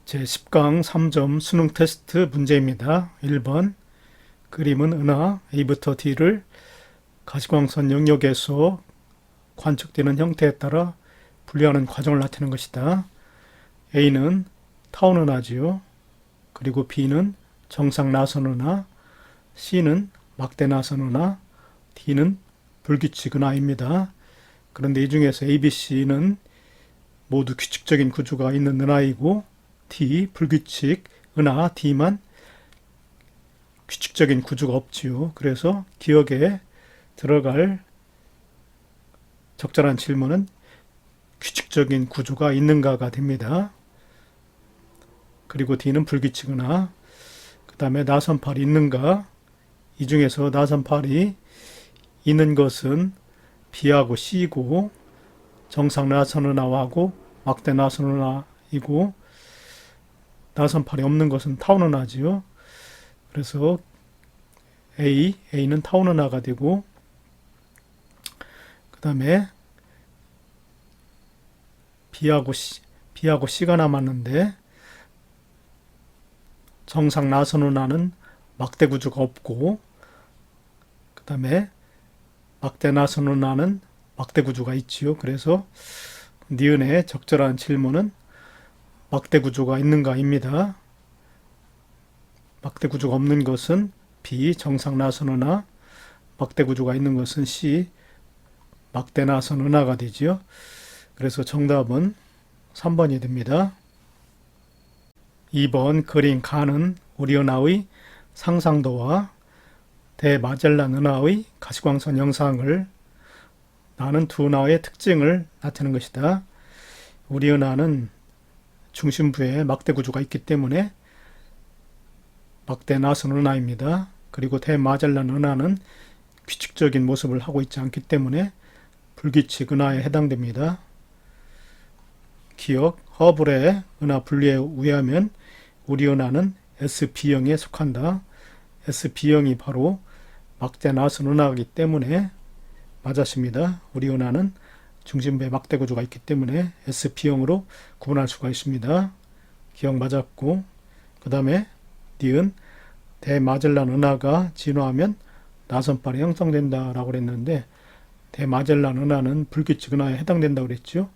제10강 3점 수능 테스트 문제입니다. 1번 그림은 은하 A부터 D를 가시광선 영역에서 관측되는 형태에 따라 분류하는 과정을 나타내는 것이다. A는 타원 은하지요. 그리고 B는 정상 나선 은하, C는 막대 나선 은하, D는 불규칙 은하입니다. 그런데 이 중에서 A, B, C는 모두 규칙적인 구조가 있는 은하이고 D, 불규칙 은하 D만 규칙적인 구조가 없지요. 그래서 기억에 들어갈 적절한 질문은 규칙적인 구조가 있는가가 됩니다. 그리고 D는 불규칙 은하. 그 다음에 나선팔이 있는가? 이 중에서 나선팔이 있는 것은 B하고 C고 정상 나선 은하하고 막대 나선 은하이고 나선팔이 없는 것은 타원 은하지요. 그래서 A는 타원 은하가 되고 그 다음에 B하고 C가 남았는데 정상 나선 은하는 막대 구조가 없고 그 다음에 막대 나선 은하는 막대 구조가 있지요. 그래서 니은의 적절한 질문은 막대 구조가 있는가입니다. 막대 구조가 없는 것은 B, 정상 나선 은하, 막대 구조가 있는 것은 C, 막대 나선 은하가 되지요. 그래서 정답은 3번이 됩니다. 2번 그림 가는 우리 은하의 상상도와 대마젤란 은하의 가시광선 영상을 나는 두 은하의 특징을 나타내는 것이다. 우리 은하는 중심부에 막대 구조가 있기 때문에 막대 나선 은하입니다. 그리고 대마젤란 은하는 규칙적인 모습을 하고 있지 않기 때문에 불규칙 은하에 해당됩니다. 기억, 허블의 은하 분류에 의하면 우리 은하는 SB형에 속한다. SB형이 바로 막대 나선 은하이기 때문에 맞았습니다. 우리 은하는 중심부에 막대 구조가 있기 때문에 SB형으로 구분할 수가 있습니다. 기억 맞았고, 그 다음에 니은 대마젤란 은하가 진화하면 나선팔이 형성된다라고 그랬는데 대마젤란 은하는 불규칙 은하에 해당된다고 그랬죠.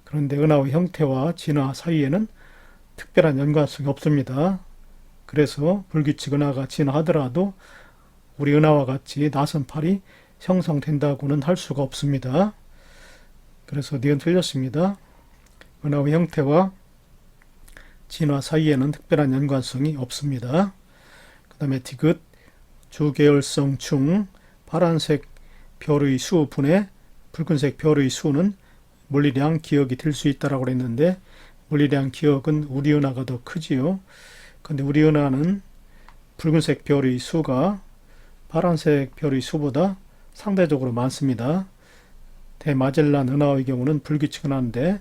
그런데 은하의 형태와 진화 사이에는 특별한 연관성이 없습니다. 그래서 불규칙 은하가 진화하더라도 우리 은하와 같이 나선팔이 형성된다고는 할 수가 없습니다. 그래서 니은 틀렸습니다. 은하의 형태와 진화 사이에는 특별한 연관성이 없습니다. 그 다음에 디귿 주계열성 중 파란색 별의 수 분의 붉은색 별의 수는 물리량 기억이 될 수 있다라고 그랬는데 물리량 기억은 우리 은하가 더 크지요. 근데 우리 은하는 붉은색 별의 수가 파란색 별의 수보다 상대적으로 많습니다. 대마젤란 은하의 경우는 불규칙 은하인데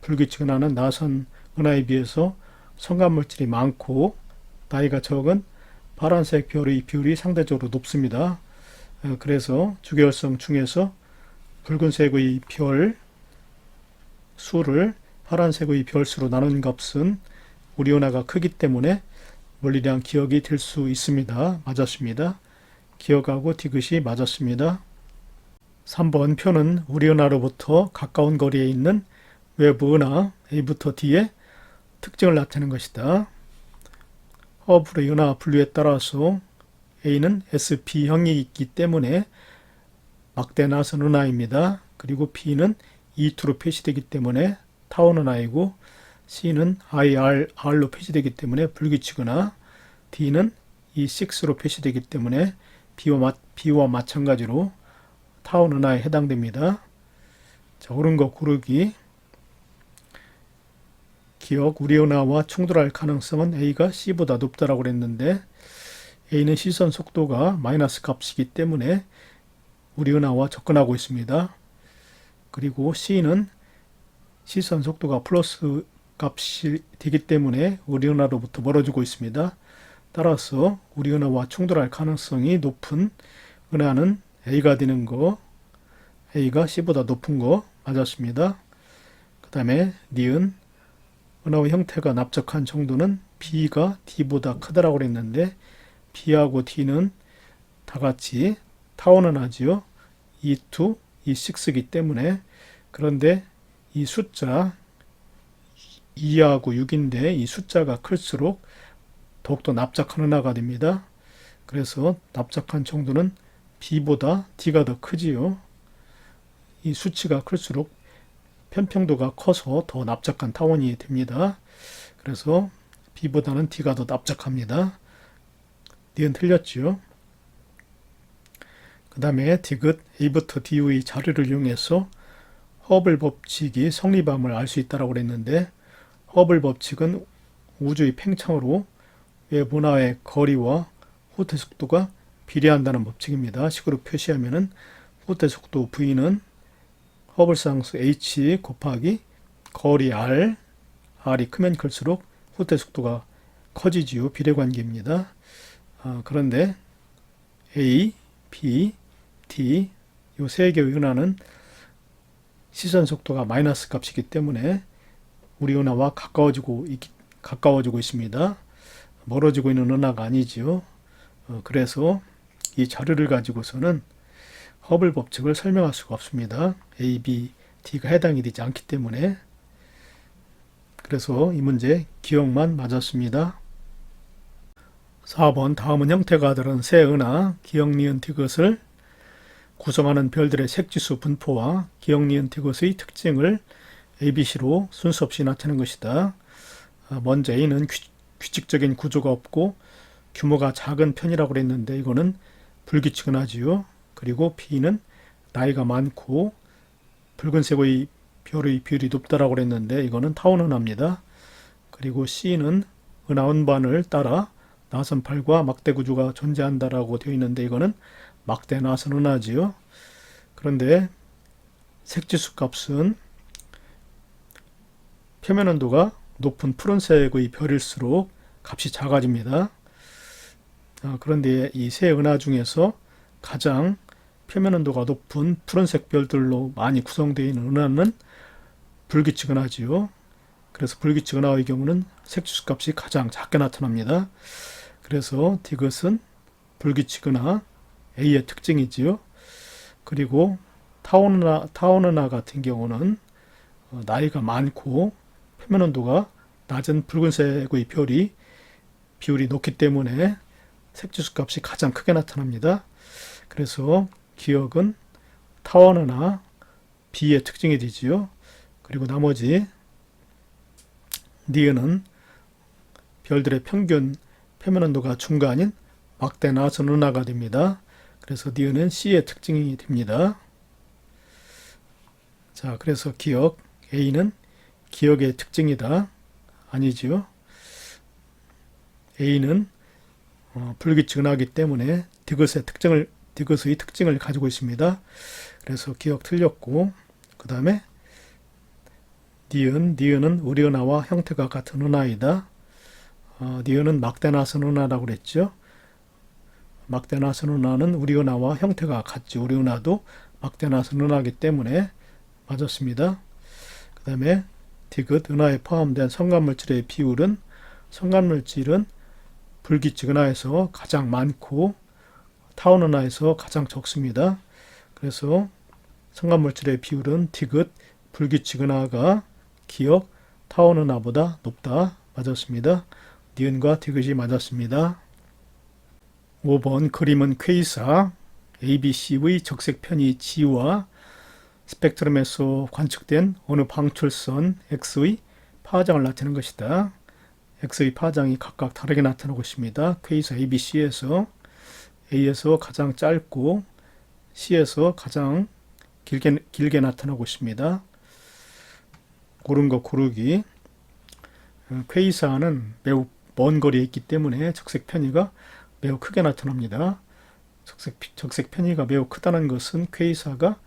불규칙 은하는 나선 은하에 비해서 성간물질이 많고 나이가 적은 파란색 별의 비율이 상대적으로 높습니다. 그래서 주계열성 중에서 붉은색의 별 수를 파란색의 별수로 나눈 값은 우리 은하가 크기 때문에 물리량 기억이 될 수 있습니다. 맞았습니다. 기억하고 디귿이 맞았습니다. 3번 표는 우리 은하로부터 가까운 거리에 있는 외부 은하 A부터 D의 특징을 나타내는 것이다. 허블의 은하 분류에 따라서 A는 SB형이 있기 때문에 막대 나선 은하입니다. 그리고 B는 E2로 표시되기 때문에 타원 은하이고 C는 IR로 표시되기 때문에 불규칙 은하, D는 E6로 표시되기 때문에 B와 마찬가지로 타원 은하에 해당됩니다. 자, 옳은 거 고르기. 기억, 우리 은하와 충돌할 가능성은 A가 C보다 높다라고 그랬는데 A는 시선 속도가 마이너스 값이기 때문에 우리 은하와 접근하고 있습니다. 그리고 C는 시선 속도가 플러스 값이 되기 때문에 우리 은하로부터 멀어지고 있습니다. 따라서 우리 은하와 충돌할 가능성이 높은 은하는 A가 되는 거, A가 C보다 높은 거 맞았습니다. 그 다음에 니은 은하의 형태가 납작한 정도는 B가 D보다 크다라고 그랬는데 B하고 D는 다 같이 타원 은하지요. E2, E6이기 때문에. 그런데 이 숫자 2하고 6인데 이 숫자가 클수록 더욱더 납작한 은하가 됩니다. 그래서 납작한 정도는 B보다 D가 더 크지요. 이 수치가 클수록 편평도가 커서 더 납작한 타원이 됩니다. 그래서 B보다는 D가 더 납작합니다. D는 틀렸지요. 그 다음에 디귿 A부터 D의 자료를 이용해서 허블 법칙이 성립함을 알 수 있다고 그랬는데 허블 법칙은 우주의 팽창으로 외부 은하의 거리와 호텔 속도가 비례한다는 법칙입니다. 식으로 표시하면은 호텔 속도 V는 허블상수 H 곱하기 거리 R, R이 크면 클수록 호텔 속도가 커지지요. 비례관계입니다. 그런데 A, B, D 이 세 개의 은하는 시선 속도가 마이너스 값이기 때문에 우리 은하와 가까워지고 있습니다. 멀어지고 있는 은하가 아니지요. 그래서 이 자료를 가지고서는 허블 법칙을 설명할 수가 없습니다. A, B, D가 해당이 되지 않기 때문에. 그래서 이 문제 기억만 맞았습니다. 4번 다음은 형태가 다른 세 은하 기역, 니은, 디귿을 구성하는 별들의 색지수 분포와 기역, 니은, 디귿의 특징을 ABC로 순서 없이 나타낸 것이다. 먼저 A는 규칙적인 구조가 없고 규모가 작은 편이라고 그랬는데 이거는 불규칙 은하지요. 그리고 B는 나이가 많고 붉은색의 별의 비율이 높다라고 그랬는데 이거는 타원 은하입니다. 그리고 C는 은하 운반을 따라 나선팔과 막대 구조가 존재한다라고 되어 있는데 이거는 막대 나선 은하지요. 그런데 색지수 값은 표면 온도가 높은 푸른색의 별일수록 값이 작아집니다. 그런데 이 세 은하 중에서 가장 표면 온도가 높은 푸른색 별들로 많이 구성되어 있는 은하는 불규칙 은하지요. 그래서 불규칙 은하의 경우는 색지수 값이 가장 작게 나타납니다. 그래서 디귿은 불규칙 은하 A의 특징이지요. 그리고 타원 은하 같은 경우는 나이가 많고 표면 온도가 낮은 붉은색의 비율이 높기 때문에 색지수 값이 가장 크게 나타납니다. 그래서 기역은 타원 은하 B의 특징이 되지요. 그리고 나머지 니은은 별들의 평균 표면 온도가 중간인 막대 나선 은하가 됩니다. 그래서 니은은 C의 특징이 됩니다. 자, 그래서 기역 A는 기역의 특징이다. 아니지요. A는 불규칙 은하이기 때문에 디귿의 특징을 가지고 있습니다. 그래서 기역 틀렸고 그 다음에 니은은 우리 은하와 형태가 같은 은하이다. 니은은 막대 나선 은하라고 그랬죠. 막대 나선 은하는 우리 은하와 형태가 같죠. 우리 은하도 막대 나선 은하이기 때문에 맞았습니다. 그 다음에 디귿 은하에 포함된 성간물질의 비율은 성간물질은 불규칙 은하에서 가장 많고 타원 은하에서 가장 적습니다. 그래서 성간물질의 비율은 디귿 불규칙 은하가 기역 타원 은하보다 높다. 맞았습니다. 니은과 디귿이 맞았습니다. 5번 그림은 퀘이사 ABC의 적색 편이 G와 스펙트럼에서 관측된 어느 방출선 X의 파장을 나타내는 것이다. X의 파장이 각각 다르게 나타나고 있습니다. 퀘이사 ABC에서 A에서 가장 짧고 C에서 가장 길게 나타나고 있습니다. 고른 거 고르기. 퀘이사는 매우 먼 거리에 있기 때문에 적색 편의가 매우 크게 나타납니다. 적색 편의가 매우 크다는 것은 퀘이사가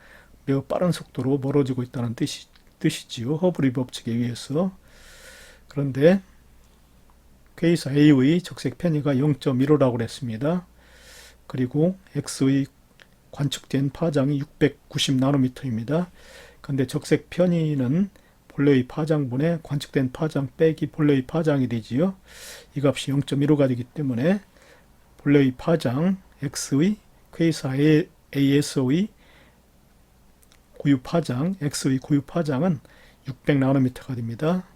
매우 빠른 속도로 멀어지고 있다는 뜻이지요. 허블의 법칙에 의해서. 그런데 퀘이사 A의 적색 편의가 0.15라고 그랬습니다. 그리고 X의 관측된 파장이 690나노미터입니다. 그런데 적색 편의는 본래의 파장분의 관측된 파장 빼기 본래의 파장이 되지요. 이 값이 0.15가 되기 때문에 본래의 파장 x의 퀘이사 ASO의 고유 파장, x의 고유 파장은 600나노미터가 됩니다.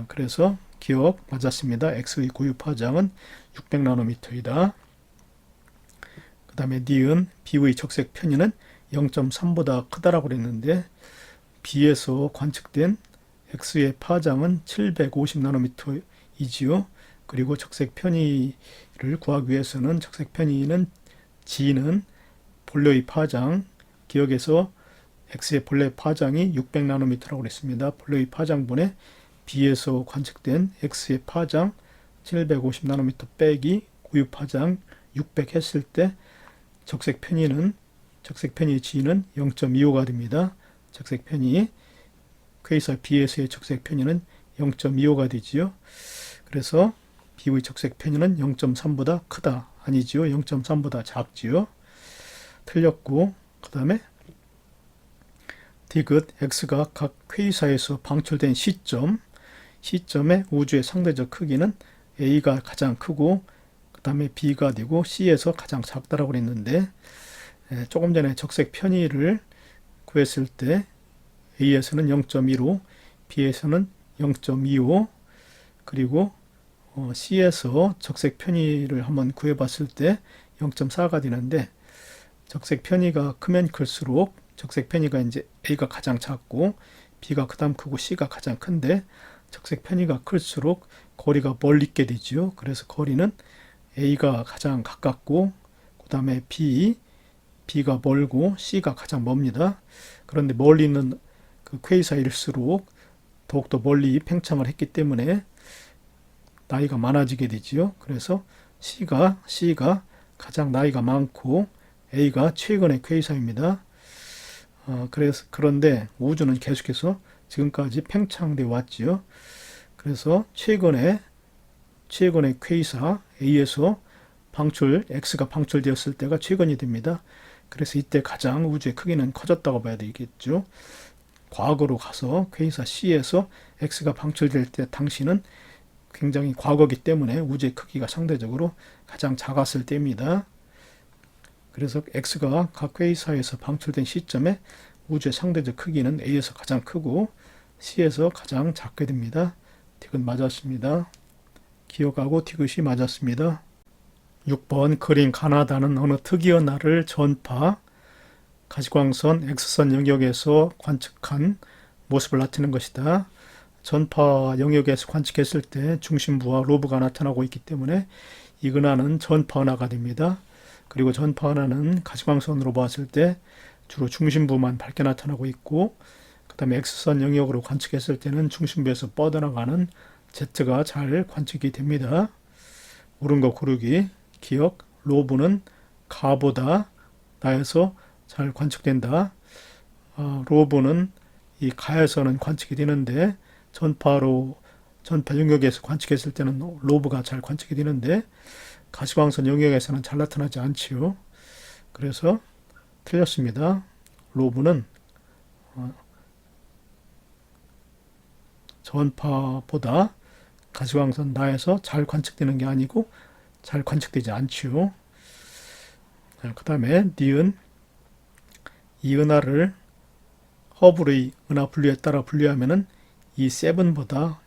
그래서 기억 맞았습니다. x의 고유 파장은 600나노미터이다. 그 다음에 니은 B의 적색 편의는 0.3보다 크다라고 그랬는데 B에서 관측된 x의 파장은 750나노미터이지요. 그리고 적색 편의를 구하기 위해서는 적색 편의는 G는 본래의 파장, 기억에서 x의 본래 파장이 600나노미터라고 그랬습니다. 본래의 파장분의 B에서 관측된 x의 파장 750나노미터 빼기 고유 파장 600 했을 때 적색 편의의 G는 0.25가 됩니다. 적색 편의 퀘이사 B에서의 적색 편의는 0.25가 되지요. 그래서 B의 적색 편의는 0.3보다 크다. 아니지요. 0.3보다 작지요. 틀렸고, 그 다음에 디귿 x가 각 퀘이사에서 방출된 시점의 우주의 상대적 크기는 a가 가장 크고 그 다음에 b가 되고 c에서 가장 작다라고 그랬는데 조금 전에 적색 편의를 구했을 때 a에서는 0.15, b에서는 0.25 그리고 c에서 적색 편의를 한번 구해봤을 때 0.4가 되는데 적색 편의가 크면 클수록 적색 편의가 이제 A가 가장 작고 B가 그다음 크고 C가 가장 큰데 적색 편의가 클수록 거리가 멀리 있게 되지요. 그래서 거리는 A가 가장 가깝고 그 다음에 B가 멀고 C가 가장 멉니다. 그런데 멀리 있는 그 퀘이사일수록 더욱더 멀리 팽창을 했기 때문에 나이가 많아지게 되지요. 그래서 C가 가장 나이가 많고 A가 최근의 퀘이사입니다. 그런데 우주는 계속해서 지금까지 팽창되어 왔지요. 그래서 최근에 퀘이사 A에서 X가 방출되었을 때가 최근이 됩니다. 그래서 이때 가장 우주의 크기는 커졌다고 봐야 되겠죠. 과거로 가서 퀘이사 C에서 X가 방출될 때 당시는 굉장히 과거이기 때문에 우주의 크기가 상대적으로 가장 작았을 때입니다. 그래서 X가 각 퀘이사에서 방출된 시점에 우주의 상대적 크기는 A에서 가장 크고 C에서 가장 작게 됩니다. 디귿 맞았습니다. 기억하고 디귿이 맞았습니다. 6번 그린 가나다는 어느 특이한 날을 전파, 가시광선 X선 영역에서 관측한 모습을 나타내는 것이다. 전파 영역에서 관측했을 때 중심부와 로브가 나타나고 있기 때문에 이 근화는 전파 은하가 됩니다. 그리고 전파 은하는 가시광선으로 봤을 때 주로 중심부만 밝게 나타나고 있고 그 다음에 X선 영역으로 관측했을 때는 중심부에서 뻗어나가는 Z가 잘 관측이 됩니다. 옳은 거 고르기. 기억, 로브는 가보다 나에서 잘 관측된다. 로브는 이 가에서는 관측이 되는데 전파 영역에서 관측했을 때는 로브가 잘 관측이 되는데 가시광선 영역에서는 잘 나타나지 않지요. 그래서 틀렸습니다. 로브는 전파보다 가시광선 나에서 잘 관측되는 게 아니고 잘 관측되지 않지요. 그 다음에 니은 이 은하를 허블의 은하 분류에 따라 분류하면은 이 7보다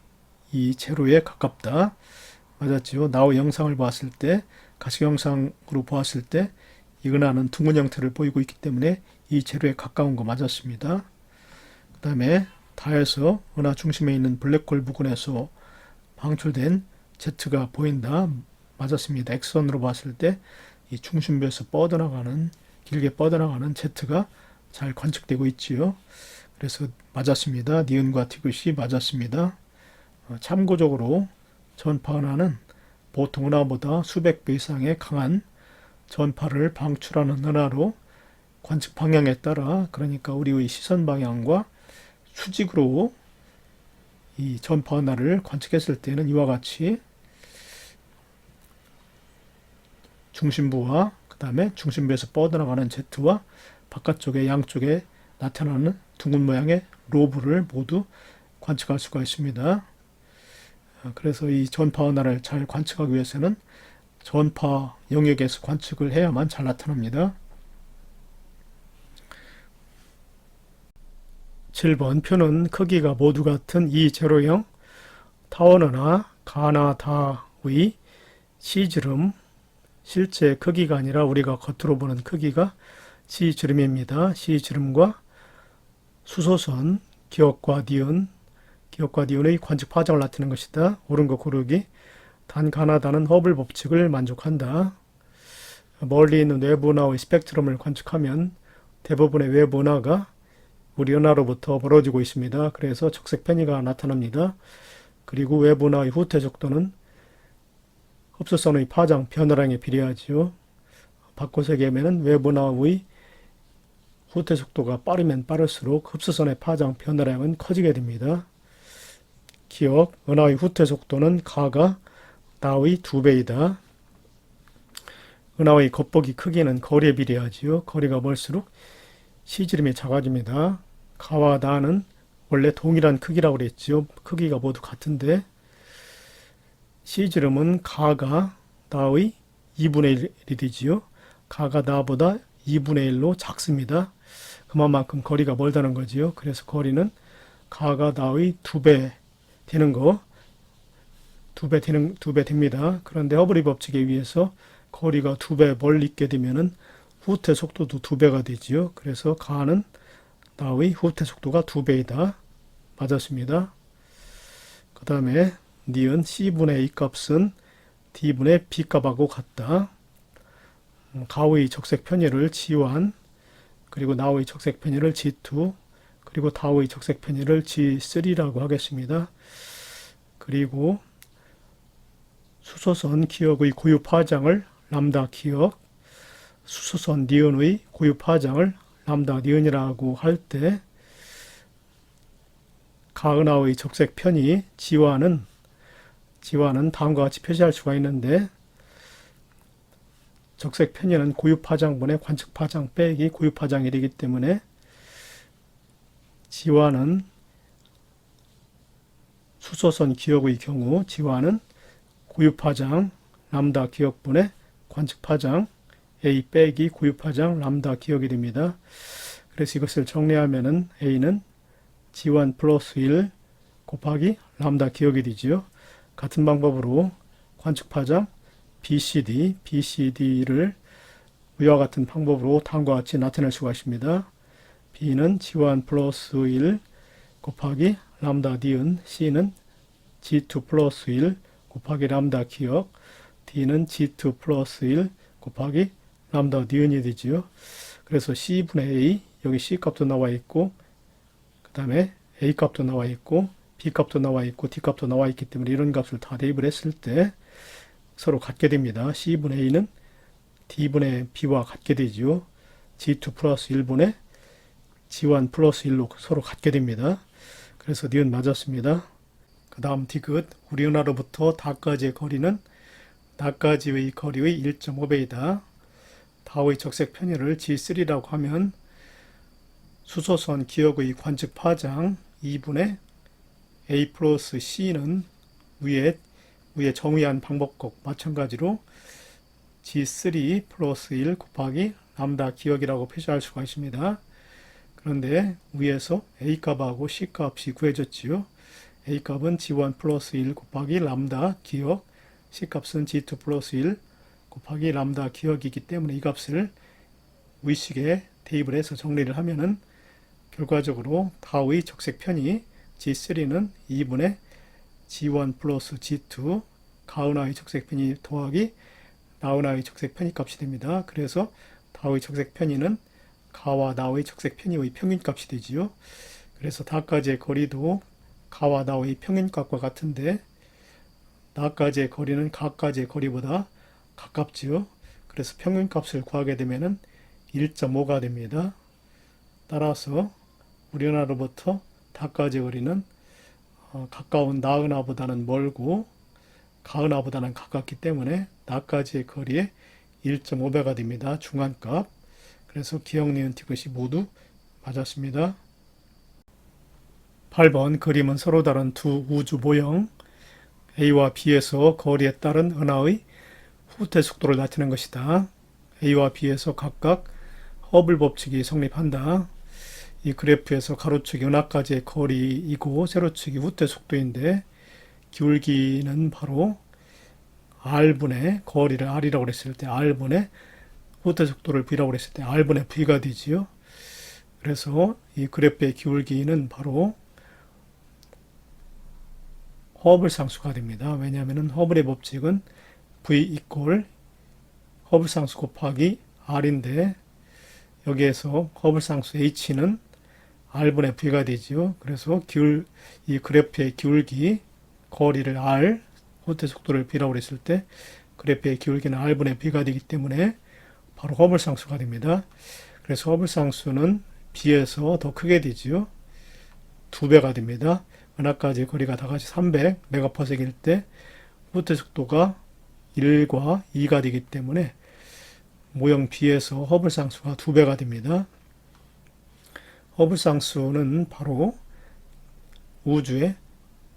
이 제로에 가깝다. 맞았지요. 나우 영상을 봤을 때 가시 영상으로 보았을 때 이 은하는 둥근 형태를 보이고 있기 때문에 이 제로에 가까운 거 맞았습니다. 그 다음에 다에서 은하 중심에 있는 블랙홀 부근에서 방출된 Z가 보인다. 맞았습니다. X선으로 봤을 때 이 중심부에서 길게 뻗어나가는 Z가 잘 관측되고 있지요. 그래서 맞았습니다. 니은과 디귿이 맞았습니다. 참고적으로 전파 은하는 보통 은하보다 수백 배 이상의 강한 전파를 방출하는 은하로 관측 방향에 따라 그러니까 우리의 시선 방향과 수직으로 이 전파 은하를 관측했을 때는 이와 같이 중심부와 그 다음에 중심부에서 뻗어나가는 Z와 바깥쪽에 양쪽에 나타나는 둥근 모양의 로브를 모두 관측할 수가 있습니다. 그래서 이 전파 은하를 잘 관측하기 위해서는 전파 영역에서 관측을 해야만 잘 나타납니다. 7번 표는 크기가 모두 같은 E0형 타원은하 가나다의 C주름, 실제 크기가 아니라 우리가 겉으로 보는 크기가 C주름입니다. C주름과 수소선 기역과 니은의 관측 파장을 나타내는 것이다. 옳은 거 고르기. 단 가나다는 허블 법칙을 만족한다. 멀리 있는 외부 은하의 스펙트럼을 관측하면 대부분의 외부 은하가 우리 은하로부터 멀어지고 있습니다. 그래서 적색 편의가 나타납니다. 그리고 외부 은하의 후퇴 속도는 흡수선의 파장 변화량에 비례하지요. 바꿔서 얘기하면 외부 은하의 후퇴 속도가 빠르면 빠를수록 흡수선의 파장 변화량은 커지게 됩니다. 기억, 은하의 후퇴 속도는 가가 나의 2배이다. 은하의 겉보기 크기는 거리에 비례하지요. 거리가 멀수록 C지름이 작아집니다. 가와 나는 원래 동일한 크기라고 그랬지요. 크기가 모두 같은데 C지름은 가가 나의 2분의 1이 되지요. 가가 나보다 2분의 1로 작습니다. 그만큼 거리가 멀다는 거지요. 그래서 거리는 가가 나의 2배 되는 거, 2배 됩니다. 그런데 허블의 법칙에 의해서 거리가 2배 멀리 있게 되면은 후퇴 속도도 2배가 되지요. 그래서 가는 나의 후퇴 속도가 2배이다. 맞았습니다. 그 다음에 니은 C분의 A 값은 D분의 B 값하고 같다. 가의 적색 편의를 G1, 그리고 나의 적색 편의를 G2, 그리고 다의 적색 편의를 G3라고 하겠습니다. 그리고 수소선 기역의 고유 파장을 람다 기역, 수소선 니은의 고유 파장을 람다 니은이라고 할 때 가은하의 적색 편의 G와는 다음과 같이 표시할 수가 있는데 적색 편의는 고유 파장분의 관측 파장 빼기 고유 파장 1이기 때문에 G와는 수소선 기역의 경우 G와는 고유 파장 람다 기역분의 관측 파장 A 빼기 고유 파장 람다 기역이 됩니다. 그래서 이것을 정리하면은 A는 G1 플러스 1 곱하기 람다 기역이 되지요. 같은 방법으로 관측 파장 BCD를 위와 같은 방법으로 다음과 같이 나타낼 수가 있습니다. B는 G1 플러스 1 곱하기 람다 니은, C는 G2 플러스 1 곱하기 람다 기역, D는 G2 플러스 1 곱하기 람다 니은이 되지요. 그래서 C분의 A, 여기 C 값도 나와 있고, 그 다음에 A 값도 나와 있고, B 값도 나와 있고, D 값도 나와 있기 때문에 이런 값을 다 대입을 했을 때 서로 같게 됩니다. C분의 A는 D분의 B와 같게 되지요. G2 플러스 1분의 G1 플러스 1로 서로 같게 됩니다. 그래서 니은 맞았습니다. 그 다음 디귿, 우리 은하로부터 다까지의 거리는 나까지의 거리의 1.5배이다. 다의 적색 편의를 G3라고 하면 수소선 기역의 관측 파장 2분의 A 플러스 C는 위에 정의한 방법과 마찬가지로 G3 플러스 1 곱하기 람다 기역이라고 표시할 수가 있습니다. 그런데 위에서 A 값하고 C 값이 구해졌지요. A 값은 G1 플러스 1 곱하기 람다 기역, C 값은 G2 플러스 1 곱하기 람다 기역이기 때문에 이 값을 위식에 대입을 해서 정리를 하면은 결과적으로 다의 적색 편의 G3는 2분의 G1 플러스 G2 가은하의 적색 편의 더하기 나은하의 적색 편의 값이 됩니다. 그래서 다의 적색 편의는 가와 나의 적색 편의의 평균값이 되지요. 그래서 다까지의 거리도 가와 나의 평균값과 같은데 나까지의 거리는 가까지의 거리보다 가깝지요. 그래서 평균값을 구하게 되면은 1.5가 됩니다. 따라서 우리 은하로부터 다까지의 거리는 가까운 나은하보다는 멀고 가은하보다는 가깝기 때문에 나까지의 거리의 1.5배가 됩니다. 중간값. 그래서 기억, 니은, 디귿이 모두 맞았습니다. 8번 그림은 서로 다른 두 우주 모형 A와 B에서 거리에 따른 은하의 후퇴 속도를 나타내는 것이다. A와 B에서 각각 허블 법칙이 성립한다. 이 그래프에서 가로축이 은하까지의 거리이고 세로축이 후퇴 속도인데 기울기는 바로 R분의 거리를 R이라고 했을 때 R분의 후퇴 속도를 V라고 했을 때 R분의 V가 되지요. 그래서 이 그래프의 기울기는 바로 허블 상수가 됩니다. 왜냐하면 허블의 법칙은 V 이퀄 허블 상수 곱하기 R인데 여기에서 허블 상수 H는 R분의 V가 되지요. 그래서 이 그래프의 기울기 거리를 R 후퇴 속도를 B라고 했을 때 그래프의 기울기는 R분의 B가 되기 때문에 바로 허블 상수가 됩니다. 그래서 허블 상수는 B에서 더 크게 되지요. 2배가 됩니다. 은하까지 거리가 다 같이 300 메가퍼섹일 때 후퇴 속도가 1과 2가 되기 때문에 모형 B에서 허블 상수가 2배가 됩니다. 허블 상수는 바로 우주의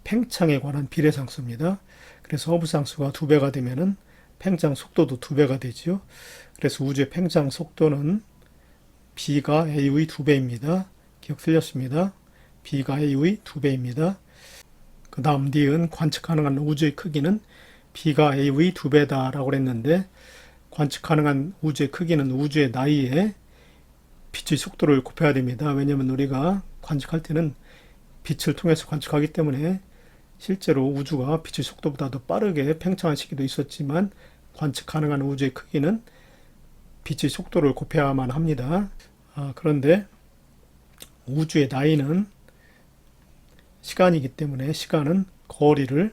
팽창에 관한 비례 상수입니다. 그래서 허블 상수가 2배가 되면은 팽창 속도도 2배가 되지요. 그래서 우주의 팽창 속도는 B가 A의 2배입니다. 기억 틀렸습니다. B가 A의 2배입니다. 그 다음 D은 관측 가능한 우주의 크기는 B가 A의 2배다라고 했는데 관측 가능한 우주의 크기는 우주의 나이에 빛의 속도를 곱해야 됩니다. 왜냐하면 우리가 관측할 때는 빛을 통해서 관측하기 때문에 실제로 우주가 빛의 속도보다 더 빠르게 팽창한 시기도 있었지만 관측 가능한 우주의 크기는 빛의 속도를 곱해야만 합니다. 그런데 우주의 나이는 시간이기 때문에 시간은 거리를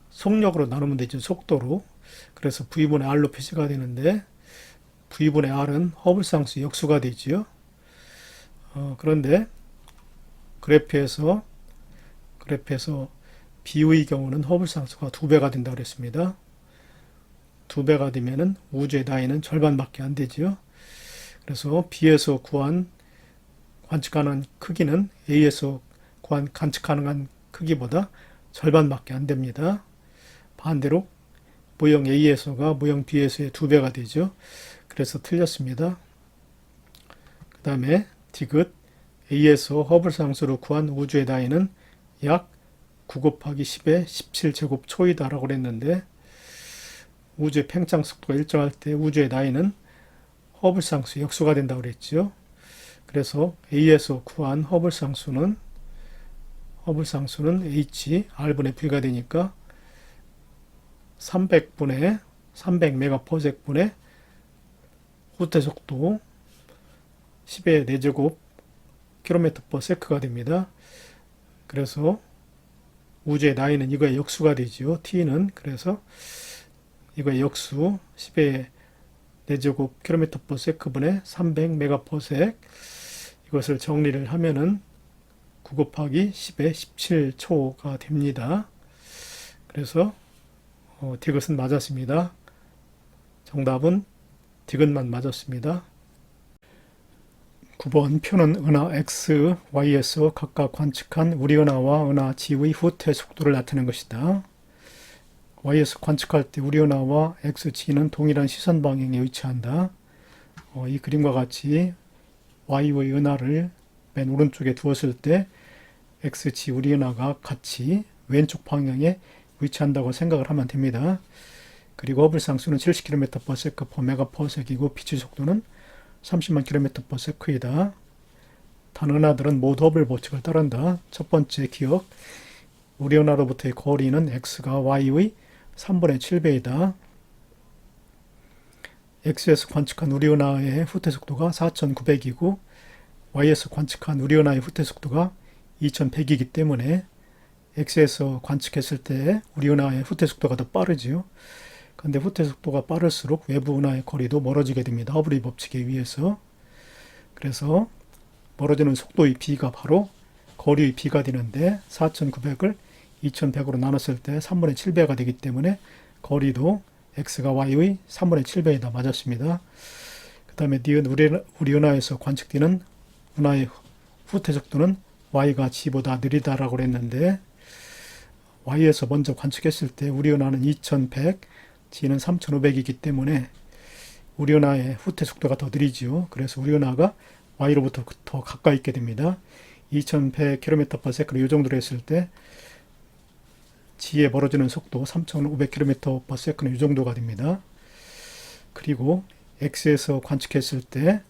속력으로 나누면 되죠. 속도로. 그래서 V분의 R로 표시가 되는데 V분의 R은 허블 상수 역수가 되지요. 그런데 그래프에서 B의 경우는 허블 상수가 2배가 된다고 그랬습니다. 2배가 되면은 우주의 나이는 절반밖에 안 되지요. 그래서 B에서 구한 관측 가능한 크기는 A에서 구한 관측 가능한 크기보다 절반밖에 안 됩니다. 반대로 모형 A에서가 모형 B에서의 2배가 되죠. 그래서 틀렸습니다. 그 다음에 디귿 A에서 허블 상수로 구한 우주의 나이는 약 9 곱하기 10의 17제곱 초이다라고 그랬는데 우주의 팽창 속도가 일정할 때 우주의 나이는 허블 상수 역수가 된다고 그랬죠. 그래서 A에서 구한 허블 상수는 H, R분의 V가 되니까 300 메가퍼섹분의 후퇴 속도 10의 4제곱 킬로미터 퍼 세크가 됩니다. 그래서 우주의 나이는 이거의 역수가 되지요. T는 그래서 이거의 역수 10의 4제곱 킬로미터 퍼 세크분의 300 메가퍼섹 이것을 정리를 하면은 9 곱하기 10의 17초가 됩니다. 그래서 디귿은 맞았습니다. 정답은 디귿만 맞았습니다. 9번 표는 은하 X, Y에서 각각 관측한 우리 은하와 은하 G의 후퇴 속도를 나타낸 것이다. Y에서 관측할 때 우리 은하와 X, G는 동일한 시선 방향에 위치한다. 이 그림과 같이 Y의 은하를 맨 오른쪽에 두었을 때 X, G 우리 은하가 같이 왼쪽 방향에 위치한다고 생각을 하면 됩니다. 그리고 허블 상수는 70km/s per 메가퍼섹이고 빛의 속도는 30만 km/s이다. 단 은하들은 모두 허블 법칙을 따른다. 첫 번째 기억, 우리 은하로부터의 거리는 X가 Y의 3분의 7배이다. X에서 관측한 우리 은하의 후퇴 속도가 4900이고 Y에서 관측한 우리 은하의 후퇴 속도가 2100이기 때문에 X에서 관측했을 때 우리 은하의 후퇴 속도가 더 빠르지요. 그런데 후퇴 속도가 빠를수록 외부 은하의 거리도 멀어지게 됩니다. 허블의 법칙에 의해서. 그래서 멀어지는 속도의 B가 바로 거리의 B가 되는데 4900을 2100으로 나눴을 때 3분의 7배가 되기 때문에 거리도 X가 Y의 3분의 7배이다. 맞았습니다. 그 다음에 니은 우리 은하에서 관측되는 은하의 후퇴 속도는 y가 g보다 느리다라고 그랬는데 y에서 먼저 관측했을 때 우리 은하는 2100, g는 3500이기 때문에 우리 은하의 후퇴 속도가 더 느리지요. 그래서 우리 은하가 y로부터 더 가까이 있게 됩니다. 2100km/s 이 정도로 했을 때 g에 멀어지는 속도 3500km/s 이 정도가 됩니다. 그리고 x에서 관측했을 때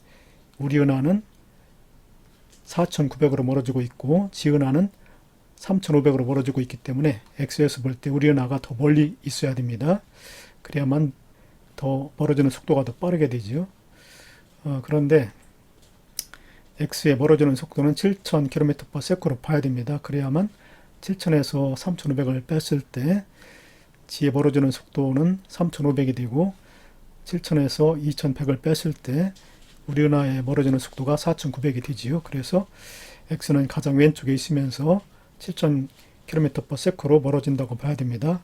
우리 은하는 4900으로 멀어지고 있고 g 은하는 3500으로 멀어지고 있기 때문에 x에서 볼 때 우리 은하가 더 멀리 있어야 됩니다. 그래야만 더 멀어지는 속도가 더 빠르게 되죠. 그런데 x에 멀어지는 속도는 7000km/s로 봐야 됩니다. 그래야만 7000에서 3500을 뺐을 때 g에 멀어지는 속도는 3500이 되고 7000에서 2100을 뺐을 때 우리 은하에 멀어지는 속도가 4900이 되지요. 그래서 x는 가장 왼쪽에 있으면서 7000km/s로 멀어진다고 봐야 됩니다.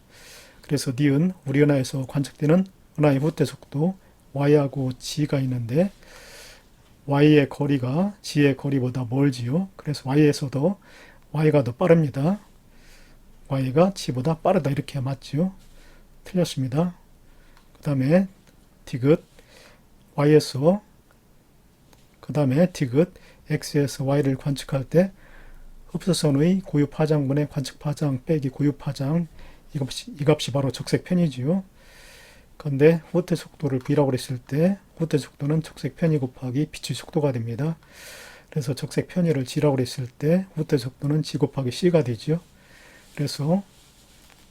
그래서 니은 우리 은하에서 관측되는 은하의 후퇴 속도 y하고 g가 있는데 y의 거리가 g의 거리보다 멀지요. 그래서 y에서도 y가 더 빠릅니다. y가 g보다 빠르다 이렇게 맞지요. 틀렸습니다. 그 다음에 디귿 y에서 그 다음에 디귿 x에서 y를 관측할 때 흡사선의 고유파장분의 관측파장 빼기 고유파장 이 값이 바로 적색편이지요. 그런데 후퇴 속도를 v라고 했을 때 후퇴 속도는 적색편이 곱하기 빛의 속도가 됩니다. 그래서 적색편이를 g라고 했을 때 후퇴 속도는 g 곱하기 c가 되지요. 그래서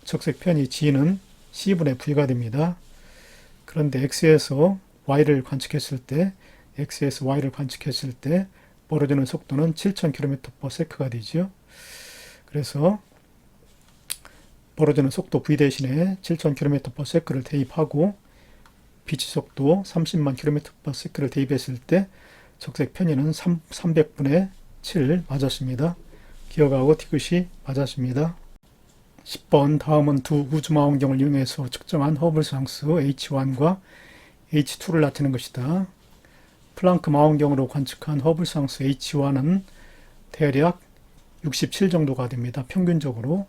적색편이 g는 c분의 v가 됩니다. 그런데 x에서 y를 관측했을 때 멀어지는 속도는 7000km/s가 되죠. 그래서 멀어지는 속도 v 대신에 7000km/s를 대입하고 빛의 속도 30만 km/s를 대입했을 때 적색 편의는 300분의 7 맞았습니다. 기억하고 디귿이 맞았습니다. 10번 다음은 두 우주망원경을 이용해서 측정한 허블상수 H1과 H2를 나타낸 것이다. 플랑크 망원경으로 관측한 허블상수 H1은 대략 67 정도가 됩니다. 평균적으로.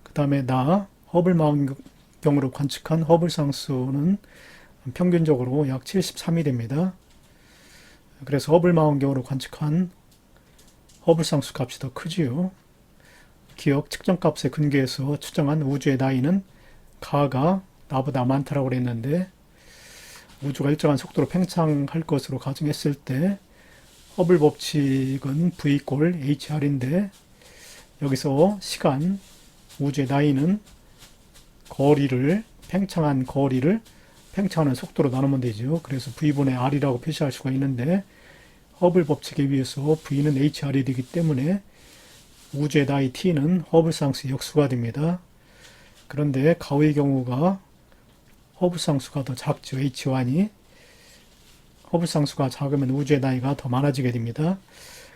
그 다음에 허블 망원경으로 관측한 허블상수는 평균적으로 약 73이 됩니다. 그래서 허블 망원경으로 관측한 허블상수 값이 더 크지요. 기억 측정값에 근거해서 추정한 우주의 나이는 가가 나보다 많다라고 그랬는데 우주가 일정한 속도로 팽창할 것으로 가정했을 때 허블 법칙은 V 꼴 HR인데 여기서 시간, 우주의 나이는 팽창하는 속도로 나누면 되죠. 그래서 V분의 R이라고 표시할 수가 있는데 허블 법칙에 의해서 V는 HR이 되기 때문에 우주의 나이 T는 허블상수의 역수가 됩니다. 그런데 가우의 경우가 허블상수가 더 작죠. H1이. 허블상수가 작으면 우주의 나이가 더 많아지게 됩니다.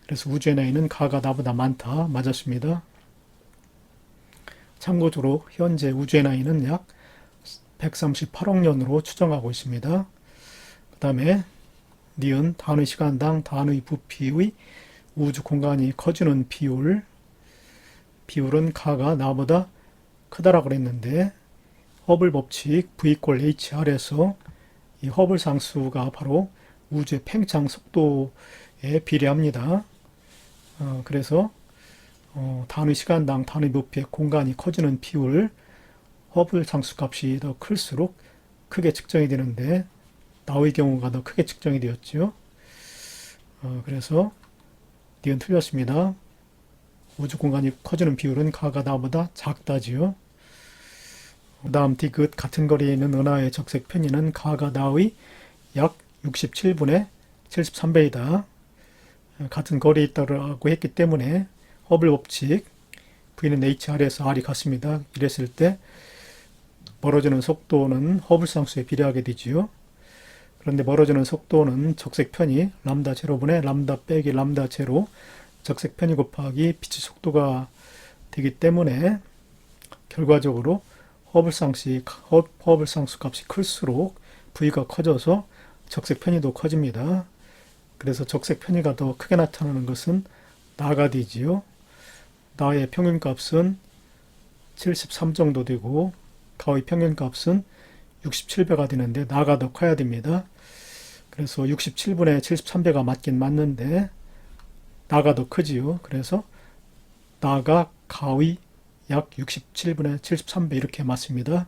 그래서 우주의 나이는 가가 나보다 많다. 맞았습니다. 참고적으로 현재 우주의 나이는 약 138억 년으로 추정하고 있습니다. 그 다음에 니은 단위 시간당 단위 부피의 우주 공간이 커지는 비율은 가가 나보다 크다라고 그랬는데 허블 법칙 V 꼴 HR에서 이 허블 상수가 바로 우주의 팽창 속도에 비례합니다. 그래서 단위 시간당 단위 부피의 공간이 커지는 비율 허블 상수 값이 더 클수록 크게 측정이 되는데 나의 경우가 더 크게 측정이 되었죠. 그래서 니은 틀렸습니다. 우주 공간이 커지는 비율은 가가 나보다 작다지요. 그 다음 디귿 같은 거리에 있는 은하의 적색 편의는 가가 나의 약 67분의 73배이다. 같은 거리에 있다고 했기 때문에 허블 법칙 V는 HR에서 R이 같습니다. 이랬을 때 멀어지는 속도는 허블 상수에 비례하게 되지요. 그런데 멀어지는 속도는 적색 편이 람다 제로분의 람다 빼기 람다 제로 적색 편이 곱하기 빛의 속도가 되기 때문에 결과적으로 허블 상수 값이 클수록 V가 커져서 적색 편의도 커집니다. 그래서 적색 편의가 더 크게 나타나는 것은 나가 되지요. 나의 평균값은 73 정도 되고 가의 평균값은 67배가 되는데 나가 더 커야 됩니다. 그래서 67분의 73배가 맞긴 맞는데 나가 더 크지요. 그래서 나가 가의 약 67분의 73배 이렇게 맞습니다.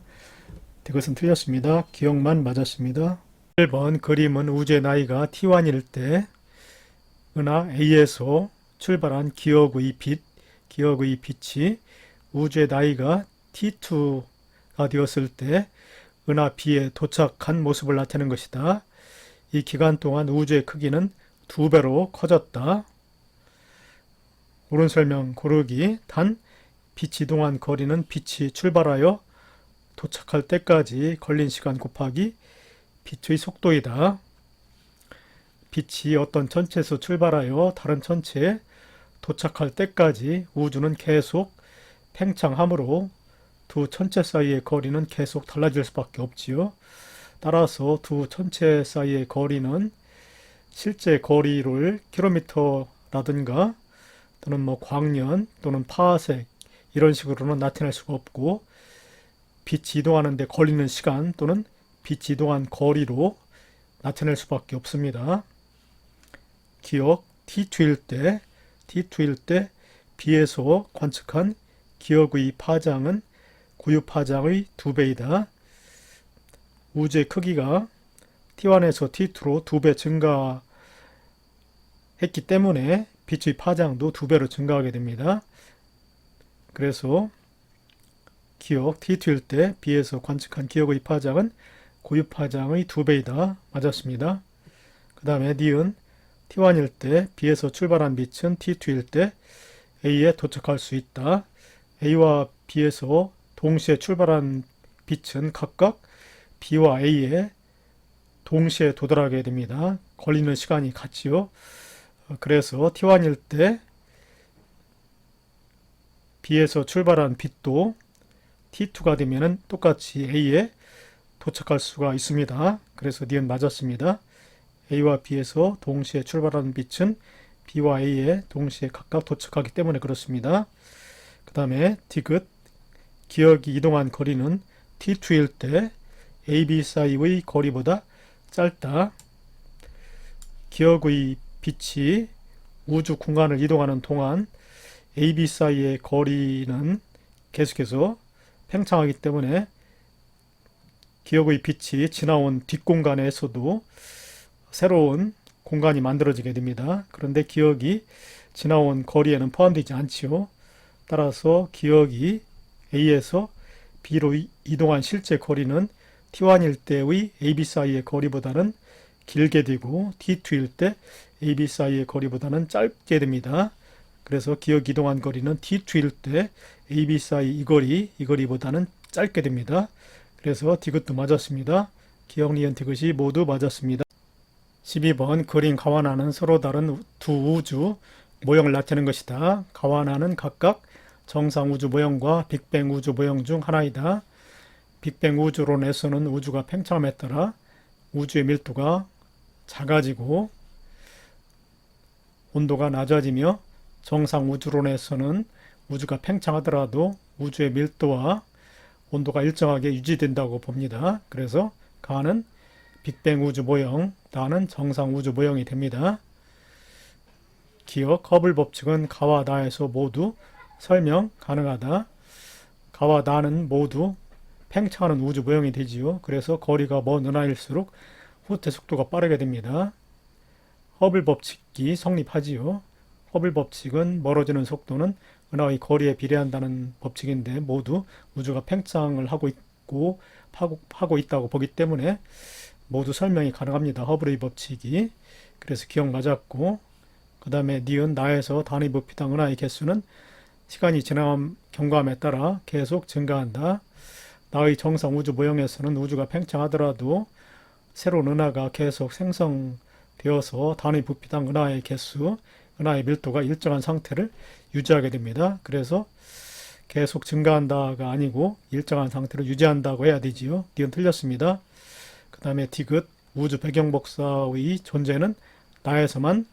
이것은 틀렸습니다. 기억만 맞았습니다. 1번 그림은 우주의 나이가 T1일 때 은하 A에서 출발한 기억의 빛이 우주의 나이가 T2가 되었을 때 은하 B에 도착한 모습을 나타내는 것이다. 이 기간 동안 우주의 크기는 2배로 커졌다. 옳은 설명 고르기. 단 빛이 이동한 거리는 빛이 출발하여 도착할 때까지 걸린 시간 곱하기 빛의 속도이다. 빛이 어떤 천체에서 출발하여 다른 천체에 도착할 때까지 우주는 계속 팽창하므로 두 천체 사이의 거리는 계속 달라질 수밖에 없지요. 따라서 두 천체 사이의 거리는 실제 거리를 킬로미터라든가 또는 뭐 광년 또는 파색 이런 식으로는 나타낼 수가 없고 빛이 이동하는 데 걸리는 시간 또는 빛이 이동한 거리로 나타낼 수밖에 없습니다. 기억 T2일 때 B에서 관측한 기억의 파장은 고유 파장의 2배이다. 우주의 크기가 T1에서 T2로 2배 증가했기 때문에 빛의 파장도 2배로 증가하게 됩니다. 그래서 기억 T2일 때 B에서 관측한 기억의 파장은 고유 파장의 2배이다. 맞았습니다. 그 다음에 니은 T1일 때 B에서 출발한 빛은 T2일 때 A에 도착할 수 있다. A와 B에서 동시에 출발한 빛은 각각 B와 A에 동시에 도달하게 됩니다. 걸리는 시간이 같지요. 그래서 T1일 때 B에서 출발한 빛도 T2가 되면 똑같이 A에 도착할 수가 있습니다. 그래서 니은 맞았습니다. A와 B에서 동시에 출발하는 빛은 B와 A에 동시에 각각 도착하기 때문에 그렇습니다. 그 다음에 디귿 기억이 이동한 거리는 T2일 때 AB 사이의 거리보다 짧다. 기억의 빛이 우주 공간을 이동하는 동안 AB 사이의 거리는 계속해서 팽창하기 때문에 기억의 빛이 지나온 뒷공간에서도 새로운 공간이 만들어지게 됩니다. 그런데 기억이 지나온 거리에는 포함되지 않지요. 따라서 기억이 A에서 B로 이동한 실제 거리는 T1일 때의 AB 사이의 거리보다는 길게 되고 T2일 때 AB 사이의 거리보다는 짧게 됩니다. 그래서 기억 이동한 거리는 T2일 때 AB 사이 이 거리보다는 짧게 됩니다. 그래서 디귿도 맞았습니다. 기억, 니은, 디귿이 모두 맞았습니다. 12번 그린 가와나는 서로 다른 두 우주 모형을 나타내는 것이다. 가와나는 각각 정상 우주 모형과 빅뱅 우주 모형 중 하나이다. 빅뱅 우주론에서는 우주가 팽창함에 따라 우주의 밀도가 작아지고 온도가 낮아지며 정상 우주론에서는 우주가 팽창하더라도 우주의 밀도와 온도가 일정하게 유지된다고 봅니다. 그래서 가는 빅뱅 우주 모형, 나는 정상 우주 모형이 됩니다. 기억, 허블 법칙은 가와 나에서 모두 설명 가능하다. 가와 나는 모두 팽창하는 우주 모형이 되지요. 그래서 거리가 먼 은하일수록 후퇴 속도가 빠르게 됩니다. 허블 법칙이 성립하지요. 허블 법칙은 멀어지는 속도는 은하의 거리에 비례한다는 법칙인데 모두 우주가 팽창을 하고 있다고 보기 때문에 모두 설명이 가능합니다. 허블의 법칙이. 그래서 기억 맞았고 그 다음에 니은 나에서 단위 부피당 은하의 개수는 시간이 지나감 경과함에 따라 계속 증가한다. 나의 정상 우주 모형에서는 우주가 팽창하더라도 새로운 은하가 계속 생성되어서 단위 부피당 은하의 개수, 은하의 밀도가 일정한 상태를 유지하게 됩니다. 그래서 계속 증가한다가 아니고 일정한 상태를 유지한다고 해야 되지요. 니은 틀렸습니다. 그 다음에 디귿 우주 배경 복사의 존재는 나에서만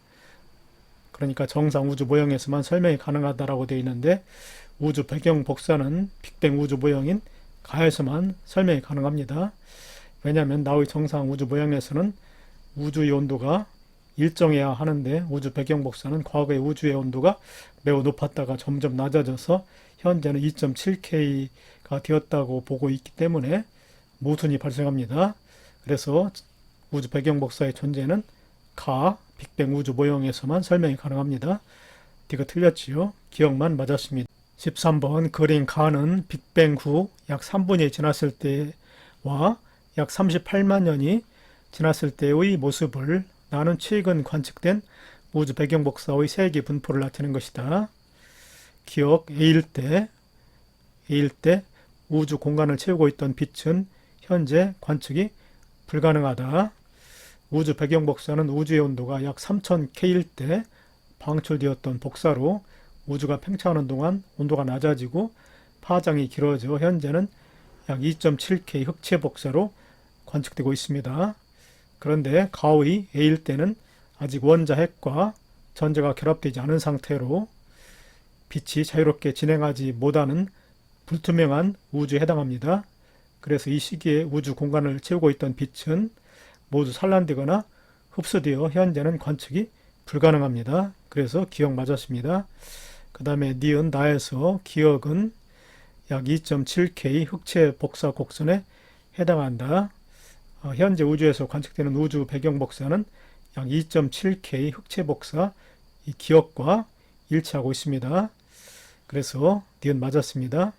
그러니까 정상 우주 모형에서만 설명이 가능하다라고 되어 있는데 우주 배경 복사는 빅뱅 우주 모형인 가에서만 설명이 가능합니다. 왜냐하면 나의 정상 우주 모형에서는 우주의 온도가 일정해야 하는데 우주 배경 복사는 과거의 우주의 온도가 매우 높았다가 점점 낮아져서 현재는 2.7K가 되었다고 보고 있기 때문에 모순이 발생합니다. 그래서 우주 배경 복사의 존재는 빅뱅 우주 모형에서만 설명이 가능합니다. D가 틀렸지요. 기억만 맞았습니다. 13번 그린 가는 빅뱅 후 약 3분이 지났을 때와 약 38만 년이 지났을 때의 모습을 나는 최근 관측된 우주 배경 복사의 세기 분포를 나타낸 것이다. 기억 A일 때 우주 공간을 채우고 있던 빛은 현재 관측이 불가능하다. 우주 배경 복사는 우주의 온도가 약 3000K일 때 방출되었던 복사로 우주가 팽창하는 동안 온도가 낮아지고 파장이 길어져 현재는 약 2.7K 흑체 복사로 관측되고 있습니다. 그런데 가의 A일 때는 아직 원자 핵과 전자가 결합되지 않은 상태로 빛이 자유롭게 진행하지 못하는 불투명한 우주에 해당합니다. 그래서 이 시기에 우주 공간을 채우고 있던 빛은 모두 산란되거나 흡수되어 현재는 관측이 불가능합니다. 그래서 기억 맞았습니다. 그 다음에 니은 나에서 기억은 약 2.7K 흑체 복사 곡선에 해당한다. 현재 우주에서 관측되는 우주 배경 복사는 약 2.7K 흑체 복사 이 기억과 일치하고 있습니다. 그래서 니은 맞았습니다.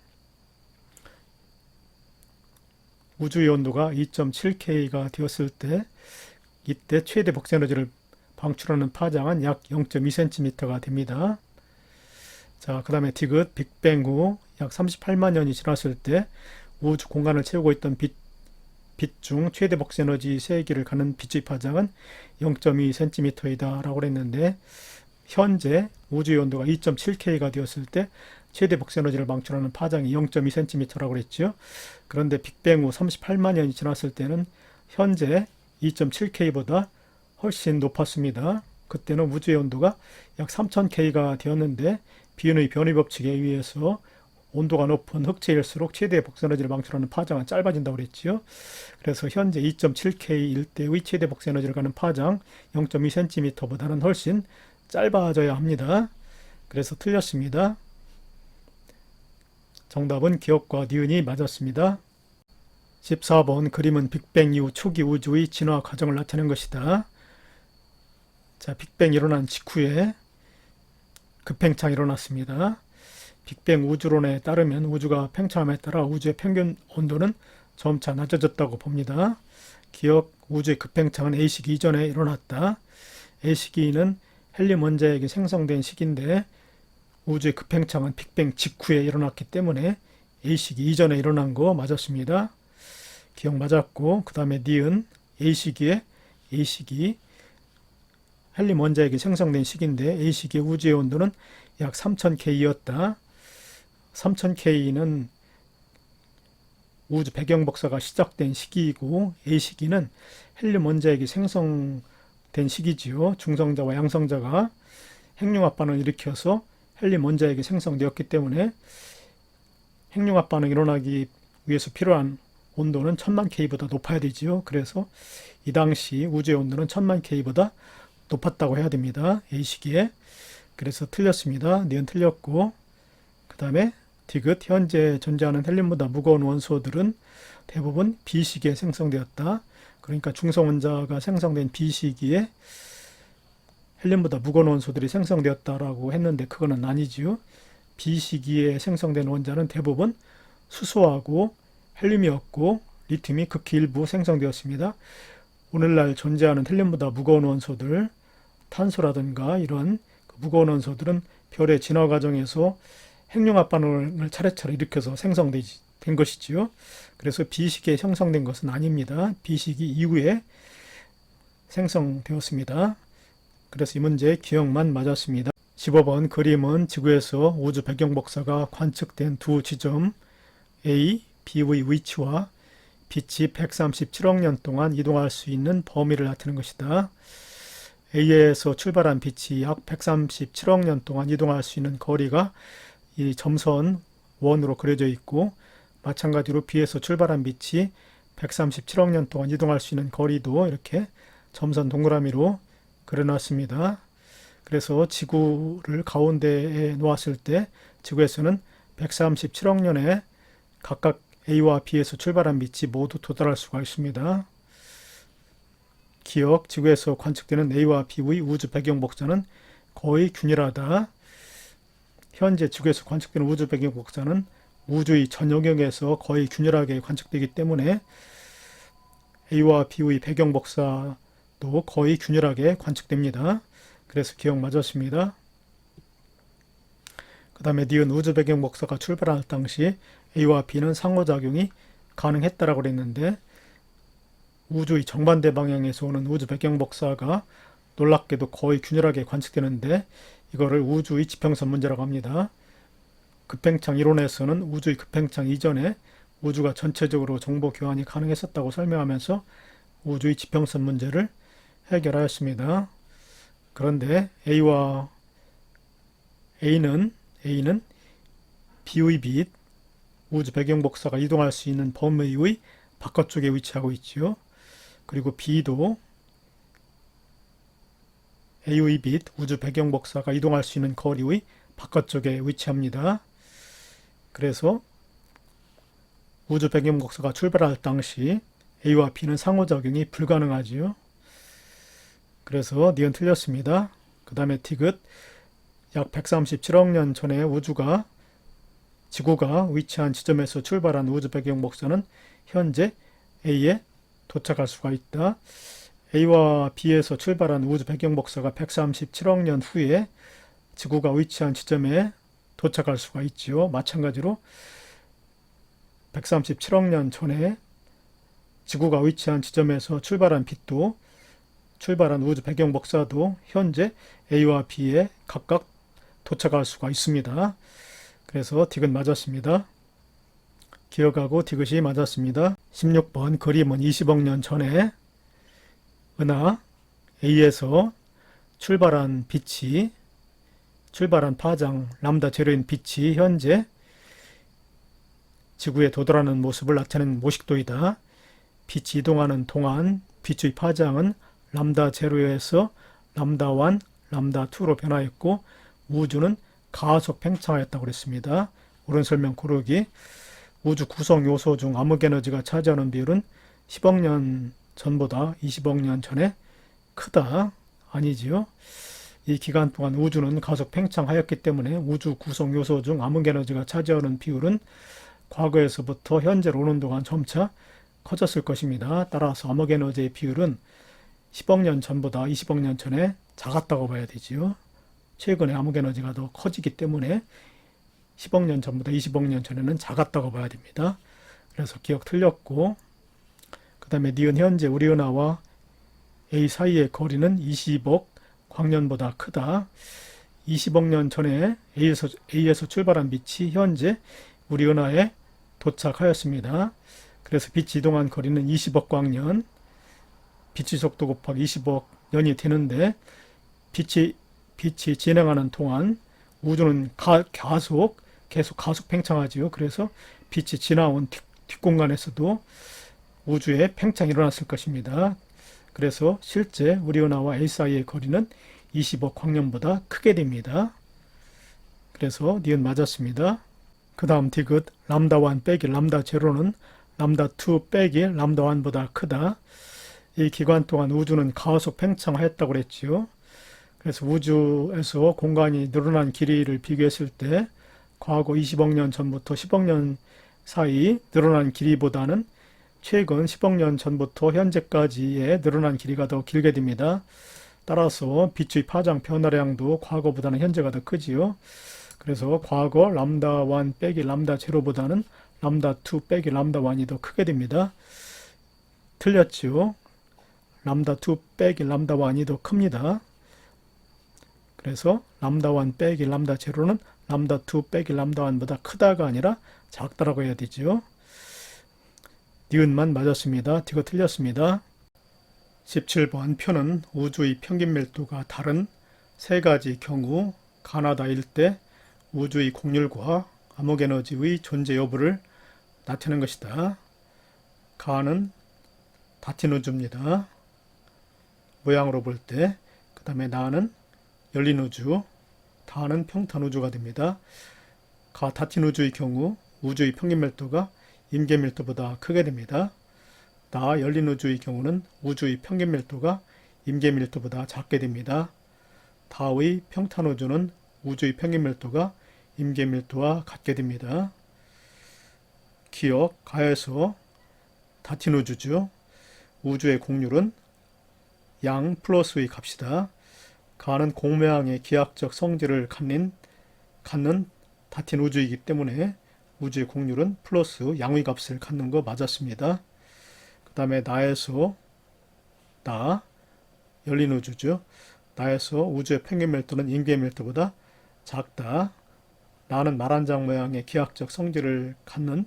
우주의 온도가 2.7K가 되었을 때 이때 최대 복사 에너지를 방출하는 파장은 약 0.2cm가 됩니다. 자, 그 다음에 디귿 빅뱅 후 약 38만 년이 지났을 때 우주 공간을 채우고 있던 빛 중 최대 복사 에너지 세기를 갖는 빛의 파장은 0.2cm이다 라고 했는데 현재 우주의 온도가 2.7K가 되었을 때 최대 복사 에너지를 방출하는 파장이 0.2cm라고 그랬죠. 그런데 빅뱅 후 38만 년이 지났을 때는 현재 2.7K보다 훨씬 높았습니다. 그때는 우주의 온도가 약 3000K가 되었는데 비온의 변이 법칙에 의해서 온도가 높은 흑체일수록 최대 복사 에너지를 방출하는 파장은 짧아진다고 그랬지요. 그래서 현재 2.7K일 때의 최대 복사 에너지를 가는 파장 0.2cm보다는 훨씬 짧아져야 합니다. 그래서 틀렸습니다. 정답은 기억과 니은이 맞았습니다. 14번 그림은 빅뱅 이후 초기 우주의 진화 과정을 나타낸 것이다. 자, 빅뱅이 일어난 직후에 급팽창이 일어났습니다. 빅뱅 우주론에 따르면 우주가 팽창함에 따라 우주의 평균 온도는 점차 낮아졌다고 봅니다. 기억 우주의 급팽창은 A시기 이전에 일어났다. A시기는 헬륨 원자핵이 생성된 시기인데 우주의 급팽창은 빅뱅 직후에 일어났기 때문에 A시기 이전에 일어난 거 맞았습니다. 기억 맞았고 그 다음에 니은 A시기 헬륨 원자핵이 생성된 시기인데 A시기의 우주의 온도는 약 3000K였다. 3000K는 우주 배경 복사가 시작된 시기이고 A시기는 헬륨 원자핵이 생성된 시기지요. 중성자와 양성자가 핵융합 반응을 일으켜서 헬륨 원자핵이 생성되었기 때문에 핵융합 반응이 일어나기 위해서 필요한 온도는 1000만 K보다 높아야 되지요. 그래서 이 당시 우주의 온도는 1000만 K보다 높았다고 해야 됩니다. A시기에. 그래서 틀렸습니다. 니은 틀렸고 그 다음에 디귿 현재 존재하는 헬륨보다 무거운 원소들은 대부분 B시기에 생성되었다. 그러니까 중성원자가 생성된 B시기에 헬륨보다 무거운 원소들이 생성되었다라고 했는데 그거는 아니지요. B시기에 생성된 원자는 대부분 수소하고 헬륨이었고 리튬이 극히 일부 생성되었습니다. 오늘날 존재하는 헬륨보다 무거운 원소들, 탄소라든가 이런 무거운 원소들은 별의 진화 과정에서 핵융합 반응을 차례차례 일으켜서 생성된 것이지요. 그래서 B시기에 형성된 것은 아닙니다. B시기 이후에 생성되었습니다. 그래서 이 문제 기억만 맞았습니다. 15번 그림은 지구에서 우주 배경 복사가 관측된 두 지점 A, B의 위치와 빛이 137억 년 동안 이동할 수 있는 범위를 나타내는 것이다. A에서 출발한 빛이 약 137억 년 동안 이동할 수 있는 거리가 이 점선 원으로 그려져 있고, 마찬가지로 B에서 출발한 빛이 137억 년 동안 이동할 수 있는 거리도 이렇게 점선 동그라미로 그려놨습니다. 그래서 지구를 가운데에 놓았을 때 지구에서는 137억 년에 각각 A와 B에서 출발한 빛이 모두 도달할 수가 있습니다. 기억, 지구에서 관측되는 A와 B의 우주 배경 복사는 거의 균일하다. 현재 지구에서 관측되는 우주 배경 복사는 우주의 전 영역에서 거의 균일하게 관측되기 때문에 A와 B의 배경 복사도 거의 균일하게 관측됩니다. 그래서 기억 맞았습니다. 그 다음에 니은 우주 배경 복사가 출발할 당시 A와 B는 상호작용이 가능했다라고 그랬는데, 우주의 정반대 방향에서 오는 우주 배경 복사가 놀랍게도 거의 균일하게 관측되는데, 이거를 우주의 지평선 문제라고 합니다. 급팽창 이론에서는 우주의 급팽창 이전에 우주가 전체적으로 정보 교환이 가능했었다고 설명하면서 우주의 지평선 문제를 해결하였습니다. 그런데 A는 B의 빛, 우주 배경 복사가 이동할 수 있는 범위의 바깥쪽에 위치하고 있지요. 그리고 B도 A의 빛, 우주 배경 복사가 이동할 수 있는 거리의 바깥쪽에 위치합니다. 그래서 우주 배경 복사가 출발할 당시 A와 B는 상호작용이 불가능하지요. 그래서 니은 틀렸습니다. 그 다음에 디귿, 약 137억 년 전에 지구가 위치한 지점에서 출발한 우주 배경 복사는 현재 A에 도착할 수가 있다. A와 B에서 출발한 우주 배경 복사가 137억 년 후에 지구가 위치한 지점에 도착할 수가 있지요. 마찬가지로 137억 년 전에 지구가 위치한 지점에서 출발한 빛도, 출발한 우주 배경 복사도 현재 A와 B에 각각 도착할 수가 있습니다. 그래서 디귿 맞았습니다. 기억하고 디귿이 맞았습니다. 16번 그림은 20억 년 전에 은하 A에서 출발한 파장 람다 제로인 빛이 현재 지구에 도달하는 모습을 나타내는 모식도이다. 빛이 이동하는 동안 빛의 파장은 람다 제로에서 람다 1, 람다 2로 변화했고 우주는 가속 팽창하였다고 그랬습니다. 옳은 설명 고르기. 우주 구성 요소 중 암흑 에너지가 차지하는 비율은 10억 년 전보다 20억 년 전에 크다. 아니지요. 이 기간 동안 우주는 가속 팽창하였기 때문에 우주 구성 요소 중 암흑 에너지가 차지하는 비율은 과거에서부터 현재로 오는 동안 점차 커졌을 것입니다. 따라서 암흑 에너지의 비율은 10억 년 전보다 20억 년 전에 작았다고 봐야 되지요. 최근에 암흑 에너지가 더 커지기 때문에 10억 년 전보다 20억 년 전에는 작았다고 봐야 됩니다. 그래서 기억 틀렸고, 그 다음에 니은 현재 우리 은하와 A 사이의 거리는 20억 광년보다 크다. 20억 년 전에 A에서 출발한 빛이 현재 우리 은하에 도착하였습니다. 그래서 빛이 이동한 거리는 20억 광년, 빛의 속도 곱하기 20억 년이 되는데, 빛이 진행하는 동안 우주는 계속 가속 팽창하지요. 그래서 빛이 지나온 뒷공간에서도 우주에 팽창이 일어났을 것입니다. 그래서 실제 우리 은하와 A 사이의 거리는 20억 광년보다 크게 됩니다. 그래서 니은 맞았습니다. 그 다음 디귿, 람다 1 빼기 람다 제로는 람다 2 빼기 람다 1보다 크다. 이 기간 동안 우주는 가속 팽창하였다고 그랬지요. 그래서 우주에서 공간이 늘어난 길이를 비교했을 때 과거 20억 년 전부터 10억 년 사이 늘어난 길이보다는 최근 10억 년 전부터 현재까지의 늘어난 길이가 더 길게 됩니다. 따라서 빛의 파장 변화량도 과거보다는 현재가 더 크지요. 그래서 과거 람다 1 빼기 람다 제로보다는 람다 2 빼기 람다 1이 더 크게 됩니다. 틀렸지요. 람다 2 빼기 람다 1이 더 큽니다. 그래서 람다 1 빼기 람다 제로는 람다 2 빼기 람다 1보다 크다가 아니라 작다라고 해야 되죠. 니은만 맞았습니다. 디귿 틀렸습니다. 17번 표는 우주의 평균 밀도가 다른 세 가지 경우 가나다 일대 우주의 곡률과 암흑에너지의 존재 여부를 나타낸 것이다. 가는 닫힌 우주입니다. 모양으로 볼 때, 그 다음에 나는 열린 우주, 다는 평탄 우주가 됩니다. 가 닫힌 우주의 경우 우주의 평균 밀도가 임계 밀도보다 크게 됩니다. 나 열린 우주의 경우는 우주의 평균 밀도가 임계 밀도보다 작게 됩니다. 다의 평탄 우주는 우주의 평균 밀도가 임계 밀도와 같게 됩니다. 기억, 가에서 닫힌 우주죠. 우주의 곡률은 양 플러스의 값이다. 가는 공모양의 기하학적 성질을 갖는 닫힌 우주이기 때문에 우주의 곡률은 플러스 양의 값을 갖는 거 맞았습니다. 그 다음에 나에서 나 열린 우주죠. 나에서 우주의 평균 밀도는 임계 밀도보다 작다. 나는 말 한 장 모양의 기하학적 성질을 갖는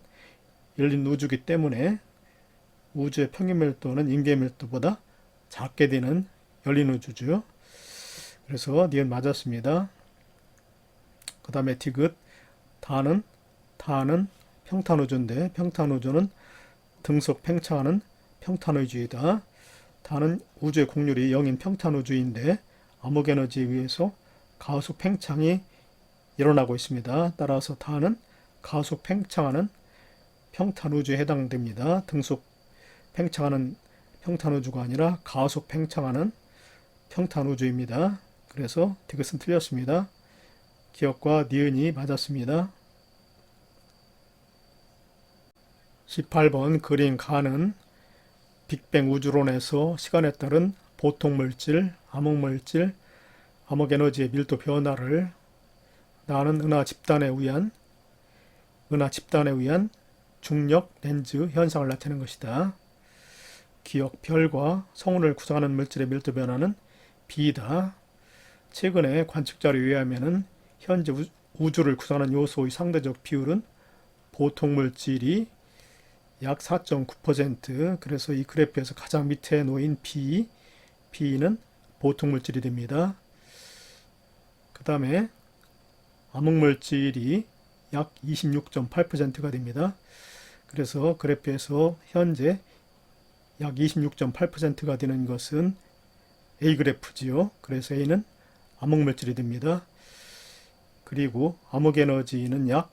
열린 우주이기 때문에 우주의 평균 밀도는 임계 밀도보다 작게 되는 열린 우주죠. 그래서 니은 맞았습니다. 그 다음에 디귿 다는 평탄 우주인데 평탄 우주는 등속 팽창하는 평탄 우주이다. 다는 우주의 곡률이 0인 평탄 우주인데 암흑에너지에 의해서 가속 팽창이 일어나고 있습니다. 따라서 다는 가속 팽창하는 평탄 우주에 해당됩니다. 등속 팽창하는 평탄 우주가 아니라 가속 팽창하는 평탄 우주입니다. 그래서 디귿은 틀렸습니다. 기억과 니은이 맞았습니다. 18번 그림 가는 빅뱅 우주론에서 시간에 따른 보통물질, 암흑물질, 암흑에너지의 밀도 변화를 나는 은하 집단에 의한 중력 렌즈 현상을 나타내는 것이다. 기억, 별과 성운을 구성하는 물질의 밀도 변화는 B다. 최근에 관측 자료에 의하면 현재 우주를 구성하는 요소의 상대적 비율은 보통 물질이 약 4.9%, 그래서 이 그래프에서 가장 밑에 놓인 B는 보통 물질이 됩니다. 그 다음에 암흑물질이 약 26.8%가 됩니다. 그래서 그래프에서 현재 약 26.8%가 되는 것은 A 그래프지요. 그래서 A는 암흑물질이 됩니다. 그리고 암흑에너지는 약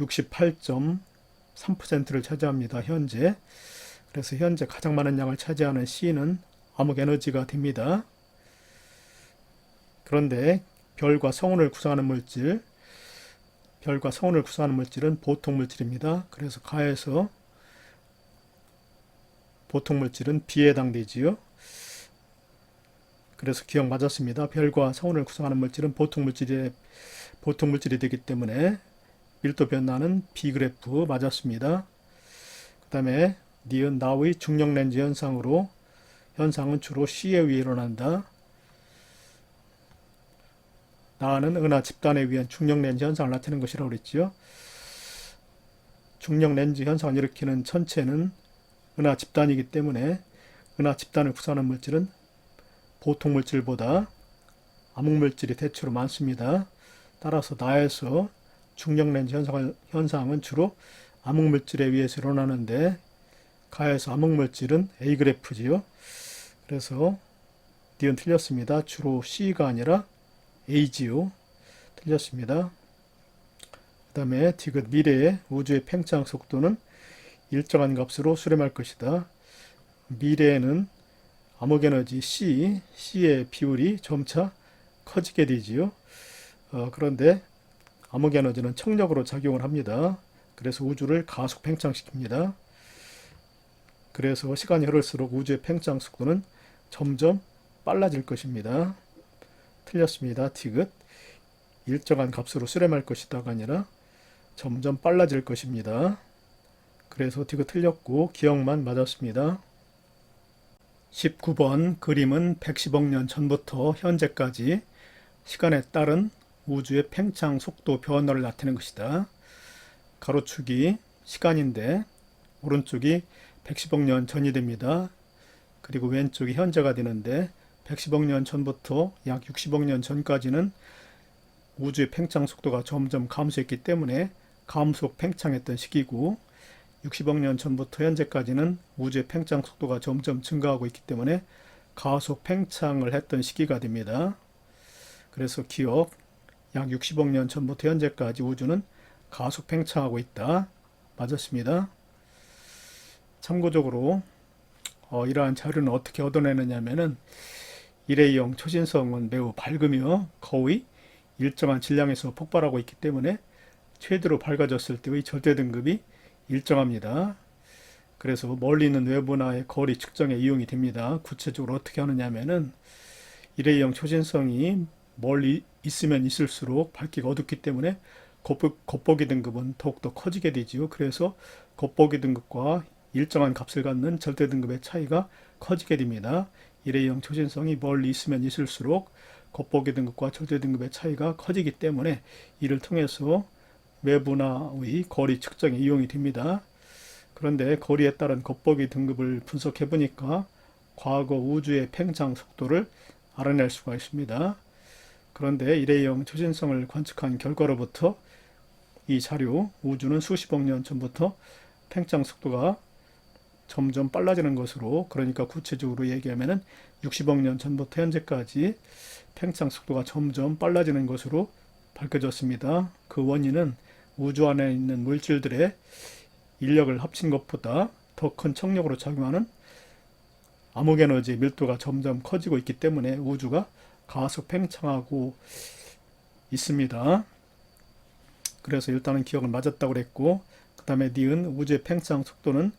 68.3%를 차지합니다. 현재. 그래서 현재 가장 많은 양을 차지하는 C는 암흑에너지가 됩니다. 그런데 별과 성운을 구성하는 물질은 보통 물질입니다. 그래서 가에서 보통 물질은 B에 해당되지요. 그래서 기억 맞았습니다. 별과 성운을 구성하는 물질은 보통 물질이 되기 때문에 밀도 변화는 B 그래프 맞았습니다. 그 다음에 니은 나의 중력 렌즈 현상은 주로 C에 의해 일어난다. 나는 은하 집단에 의한 중력 렌즈 현상을 나타내는 것이라고 그랬지요. 중력 렌즈 현상을 일으키는 천체는 은하 집단이기 때문에 은하 집단을 구성하는 물질은 보통 물질보다 암흑물질이 대체로 많습니다. 따라서 나에서 중력 렌즈 현상은 주로 암흑물질에 의해서 일어나는데 가에서 암흑물질은 A 그래프지요. 그래서 D는 틀렸습니다. 주로 C가 아니라 A지요. 틀렸습니다. 그 다음에 디귿 미래의 우주의 팽창 속도는 일정한 값으로 수렴할 것이다. 미래에는 암흑에너지 C의 비율이 점차 커지게 되지요. 그런데 암흑에너지는 청력으로 작용을 합니다. 그래서 우주를 가속 팽창시킵니다. 그래서 시간이 흐를수록 우주의 팽창 속도는 점점 빨라질 것입니다. 틀렸습니다. 디귿 일정한 값으로 수렴할 것이다가 아니라 점점 빨라질 것입니다. 그래서 디귿 틀렸고 기억만 맞았습니다. 19번 그림은 110억 년 전부터 현재까지 시간에 따른 우주의 팽창 속도 변화를 나타내는 것이다. 가로축이 시간인데 오른쪽이 110억 년 전이 됩니다. 그리고 왼쪽이 현재가 되는데 110억 년 전부터 약 60억 년 전까지는 우주의 팽창 속도가 점점 감소했기 때문에 감속 팽창했던 시기고 60억 년 전부터 현재까지는 우주의 팽창 속도가 점점 증가하고 있기 때문에 가속 팽창을 했던 시기가 됩니다. 그래서 기억, 약 60억 년 전부터 현재까지 우주는 가속 팽창하고 있다. 맞았습니다. 참고적으로 이러한 자료는 어떻게 얻어내느냐면은 일회용 초신성은 매우 밝으며 거의 일정한 질량에서 폭발하고 있기 때문에 최대로 밝아졌을 때의 절대 등급이 일정합니다. 그래서 멀리 있는 외부나의 거리 측정에 이용이 됩니다. 구체적으로 어떻게 하느냐면은 일회용 초신성이 멀리 있으면 있을수록 밝기가 어둡기 때문에 겉보기 등급은 더욱더 커지게 되지요. 그래서 겉보기 등급과 일정한 값을 갖는 절대 등급의 차이가 커지게 됩니다. 일회용 초신성이 멀리 있으면 있을수록 겉보기 등급과 절대 등급의 차이가 커지기 때문에 이를 통해서 외부나의 거리 측정에 이용이 됩니다. 그런데 거리에 따른 겉보기 등급을 분석해 보니까 과거 우주의 팽창 속도를 알아낼 수가 있습니다. 그런데 일회용 초신성을 관측한 결과로부터 이 자료, 우주는 수십억 년 전부터 팽창 속도가 점점 빨라지는 것으로, 그러니까 구체적으로 얘기하면 60억 년 전부터 현재까지 팽창 속도가 점점 빨라지는 것으로 밝혀졌습니다. 그 원인은 우주 안에 있는 물질들의 인력을 합친 것보다 더 큰 trọng力으로 작용하는 암흑에너지 밀도가 점점 커지고 있기 때문에 우주가 가속 팽창하고 있습니다. 그래서 일단은 기억은 맞았다고 그랬고, 그 다음에 니은 우주의 팽창 속도는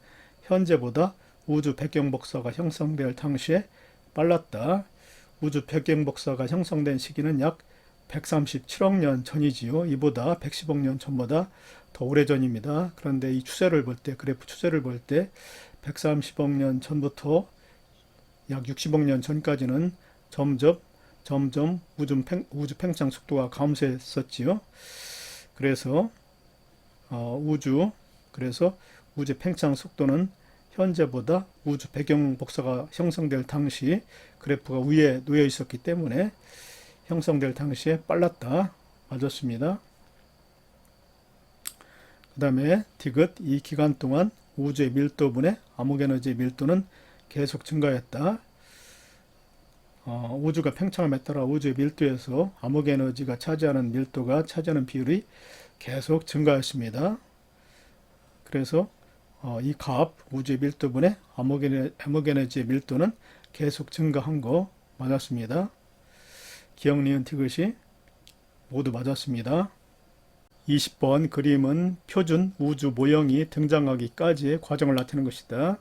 현재보다 우주 배경 복사가 형성될 당시에 빨랐다. 우주 배경 복사가 형성된 시기는 약 137억 년 전이지요. 이보다 110억 년 전보다 더 오래전입니다. 그런데 이 추세를 볼 때, 그래프 추세를 볼 때 130억 년 전부터 약 60억 년 전까지는 점점 우주 팽창 속도가 감소했었지요. 그래서 우주 팽창 속도는 현재보다 우주 배경 복사가 형성될 당시 그래프가 위에 놓여 있었기 때문에 형성될 당시에 빨랐다. 맞았습니다. 그 다음에 디귿, 이 기간 동안 우주의 밀도분의 암흑에너지의 밀도는 계속 증가했다. 우주가 팽창함에 따라 우주의 밀도에서 암흑에너지가 차지하는 밀도가 차지하는 비율이 계속 증가했습니다. 그래서 이 값, 우주의 밀도분의 암흑에너지의 밀도는 계속 증가한 거 맞았습니다. 기억, 니은, 디귿이 모두 맞았습니다. 20번 그림은 표준 우주 모형이 등장하기까지의 과정을 나타내는 것이다.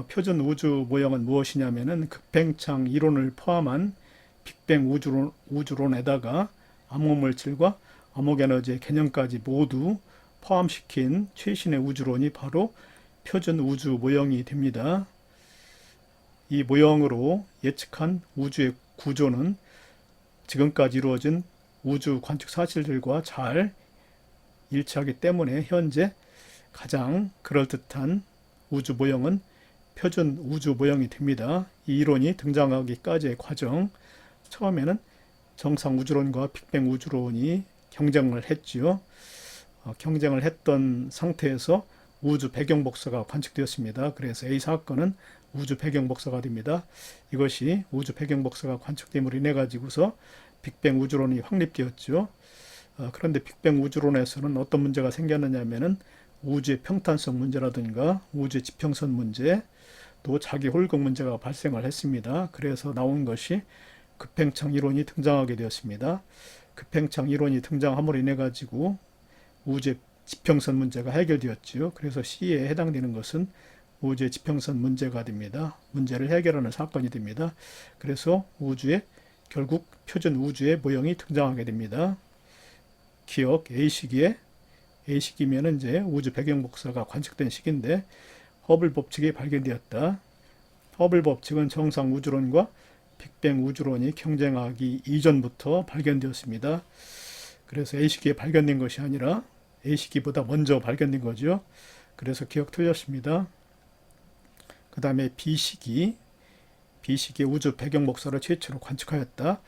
표준 우주 모형은 무엇이냐면은 극팽창 이론을 포함한 빅뱅 우주론에다가 암흑물질과 암흑에너지의 개념까지 모두 포함시킨 최신의 우주론이 바로 표준 우주 모형이 됩니다. 이 모형으로 예측한 우주의 구조는 지금까지 이루어진 우주 관측 사실들과 잘 일치하기 때문에 현재 가장 그럴듯한 우주 모형은 표준 우주 모형이 됩니다. 이 이론이 등장하기까지의 과정, 처음에는 정상 우주론과 빅뱅 우주론이 경쟁을 했지요. 경쟁을 했던 상태에서 우주 배경 복사가 관측되었습니다. 그래서 A 사건은 우주 배경 복사가 됩니다. 이것이 우주 배경 복사가 관측됨으로 인해 가지고서 빅뱅 우주론이 확립되었죠. 그런데 빅뱅 우주론에서는 어떤 문제가 생겼느냐면은 우주의 평탄성 문제라든가 우주의 지평선 문제, 또 자기 홀극 문제가 발생을 했습니다. 그래서 나온 것이 극팽창 이론이 등장하게 되었습니다. 극팽창 이론이 등장함으로 인해 가지고 우주의 지평선 문제가 해결되었지요. 그래서 C에 해당되는 것은 우주의 지평선 문제가 됩니다. 문제를 해결하는 사건이 됩니다. 그래서 결국 표준 우주의 모형이 등장하게 됩니다. 기억, A시기면 이제 우주 배경 복사가 관측된 시기인데 허블 법칙이 발견되었다. 허블 법칙은 정상 우주론과 빅뱅 우주론이 경쟁하기 이전부터 발견되었습니다. 그래서 A시기에 발견된 것이 아니라 A시기보다 먼저 발견된 거죠. 그래서 기억 틀렸습니다. 그 다음에 B식이 우주 배경 복사를 최초로 관측하였다.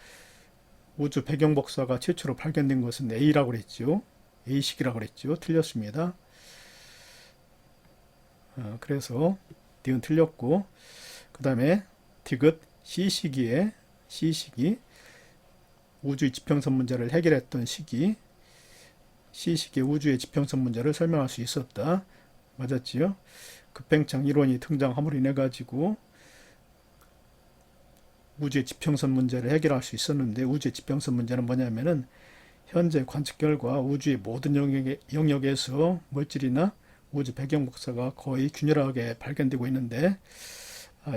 우주 배경 복사가 최초로 발견된 것은 A라고 그랬죠. A식이라고 그랬죠. 틀렸습니다. 그래서 D는 틀렸고, 그 다음에 디귿 C식이 우주의 지평선 문제를 해결했던 시기, C식의 우주의 지평선 문제를 설명할 수 있었다. 맞았지요? 급팽창 이론이 등장함으로 인해 가지고 우주의 지평선 문제를 해결할 수 있었는데, 우주의 지평선 문제는 뭐냐면은 현재 관측 결과 우주의 모든 영역에서 물질이나 우주 배경 복사가 거의 균일하게 발견되고 있는데,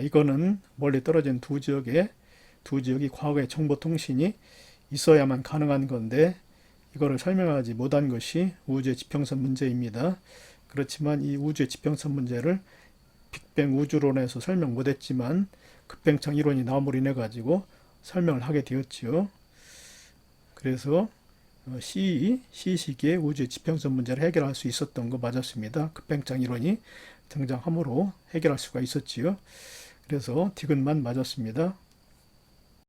이거는 멀리 떨어진 두 지역이 과거의 정보 통신이 있어야만 가능한 건데, 이거를 설명하지 못한 것이 우주의 지평선 문제입니다. 그렇지만 이 우주의 지평선 문제를 빅뱅 우주론에서 설명 못했지만 급팽창 이론이 나옴으로 인해 가지고 설명을 하게 되었지요. 그래서 C시기에 우주의 지평선 문제를 해결할 수 있었던 거 맞았습니다. 급팽창 이론이 등장함으로 해결할 수가 있었지요. 그래서 디귿만 맞았습니다.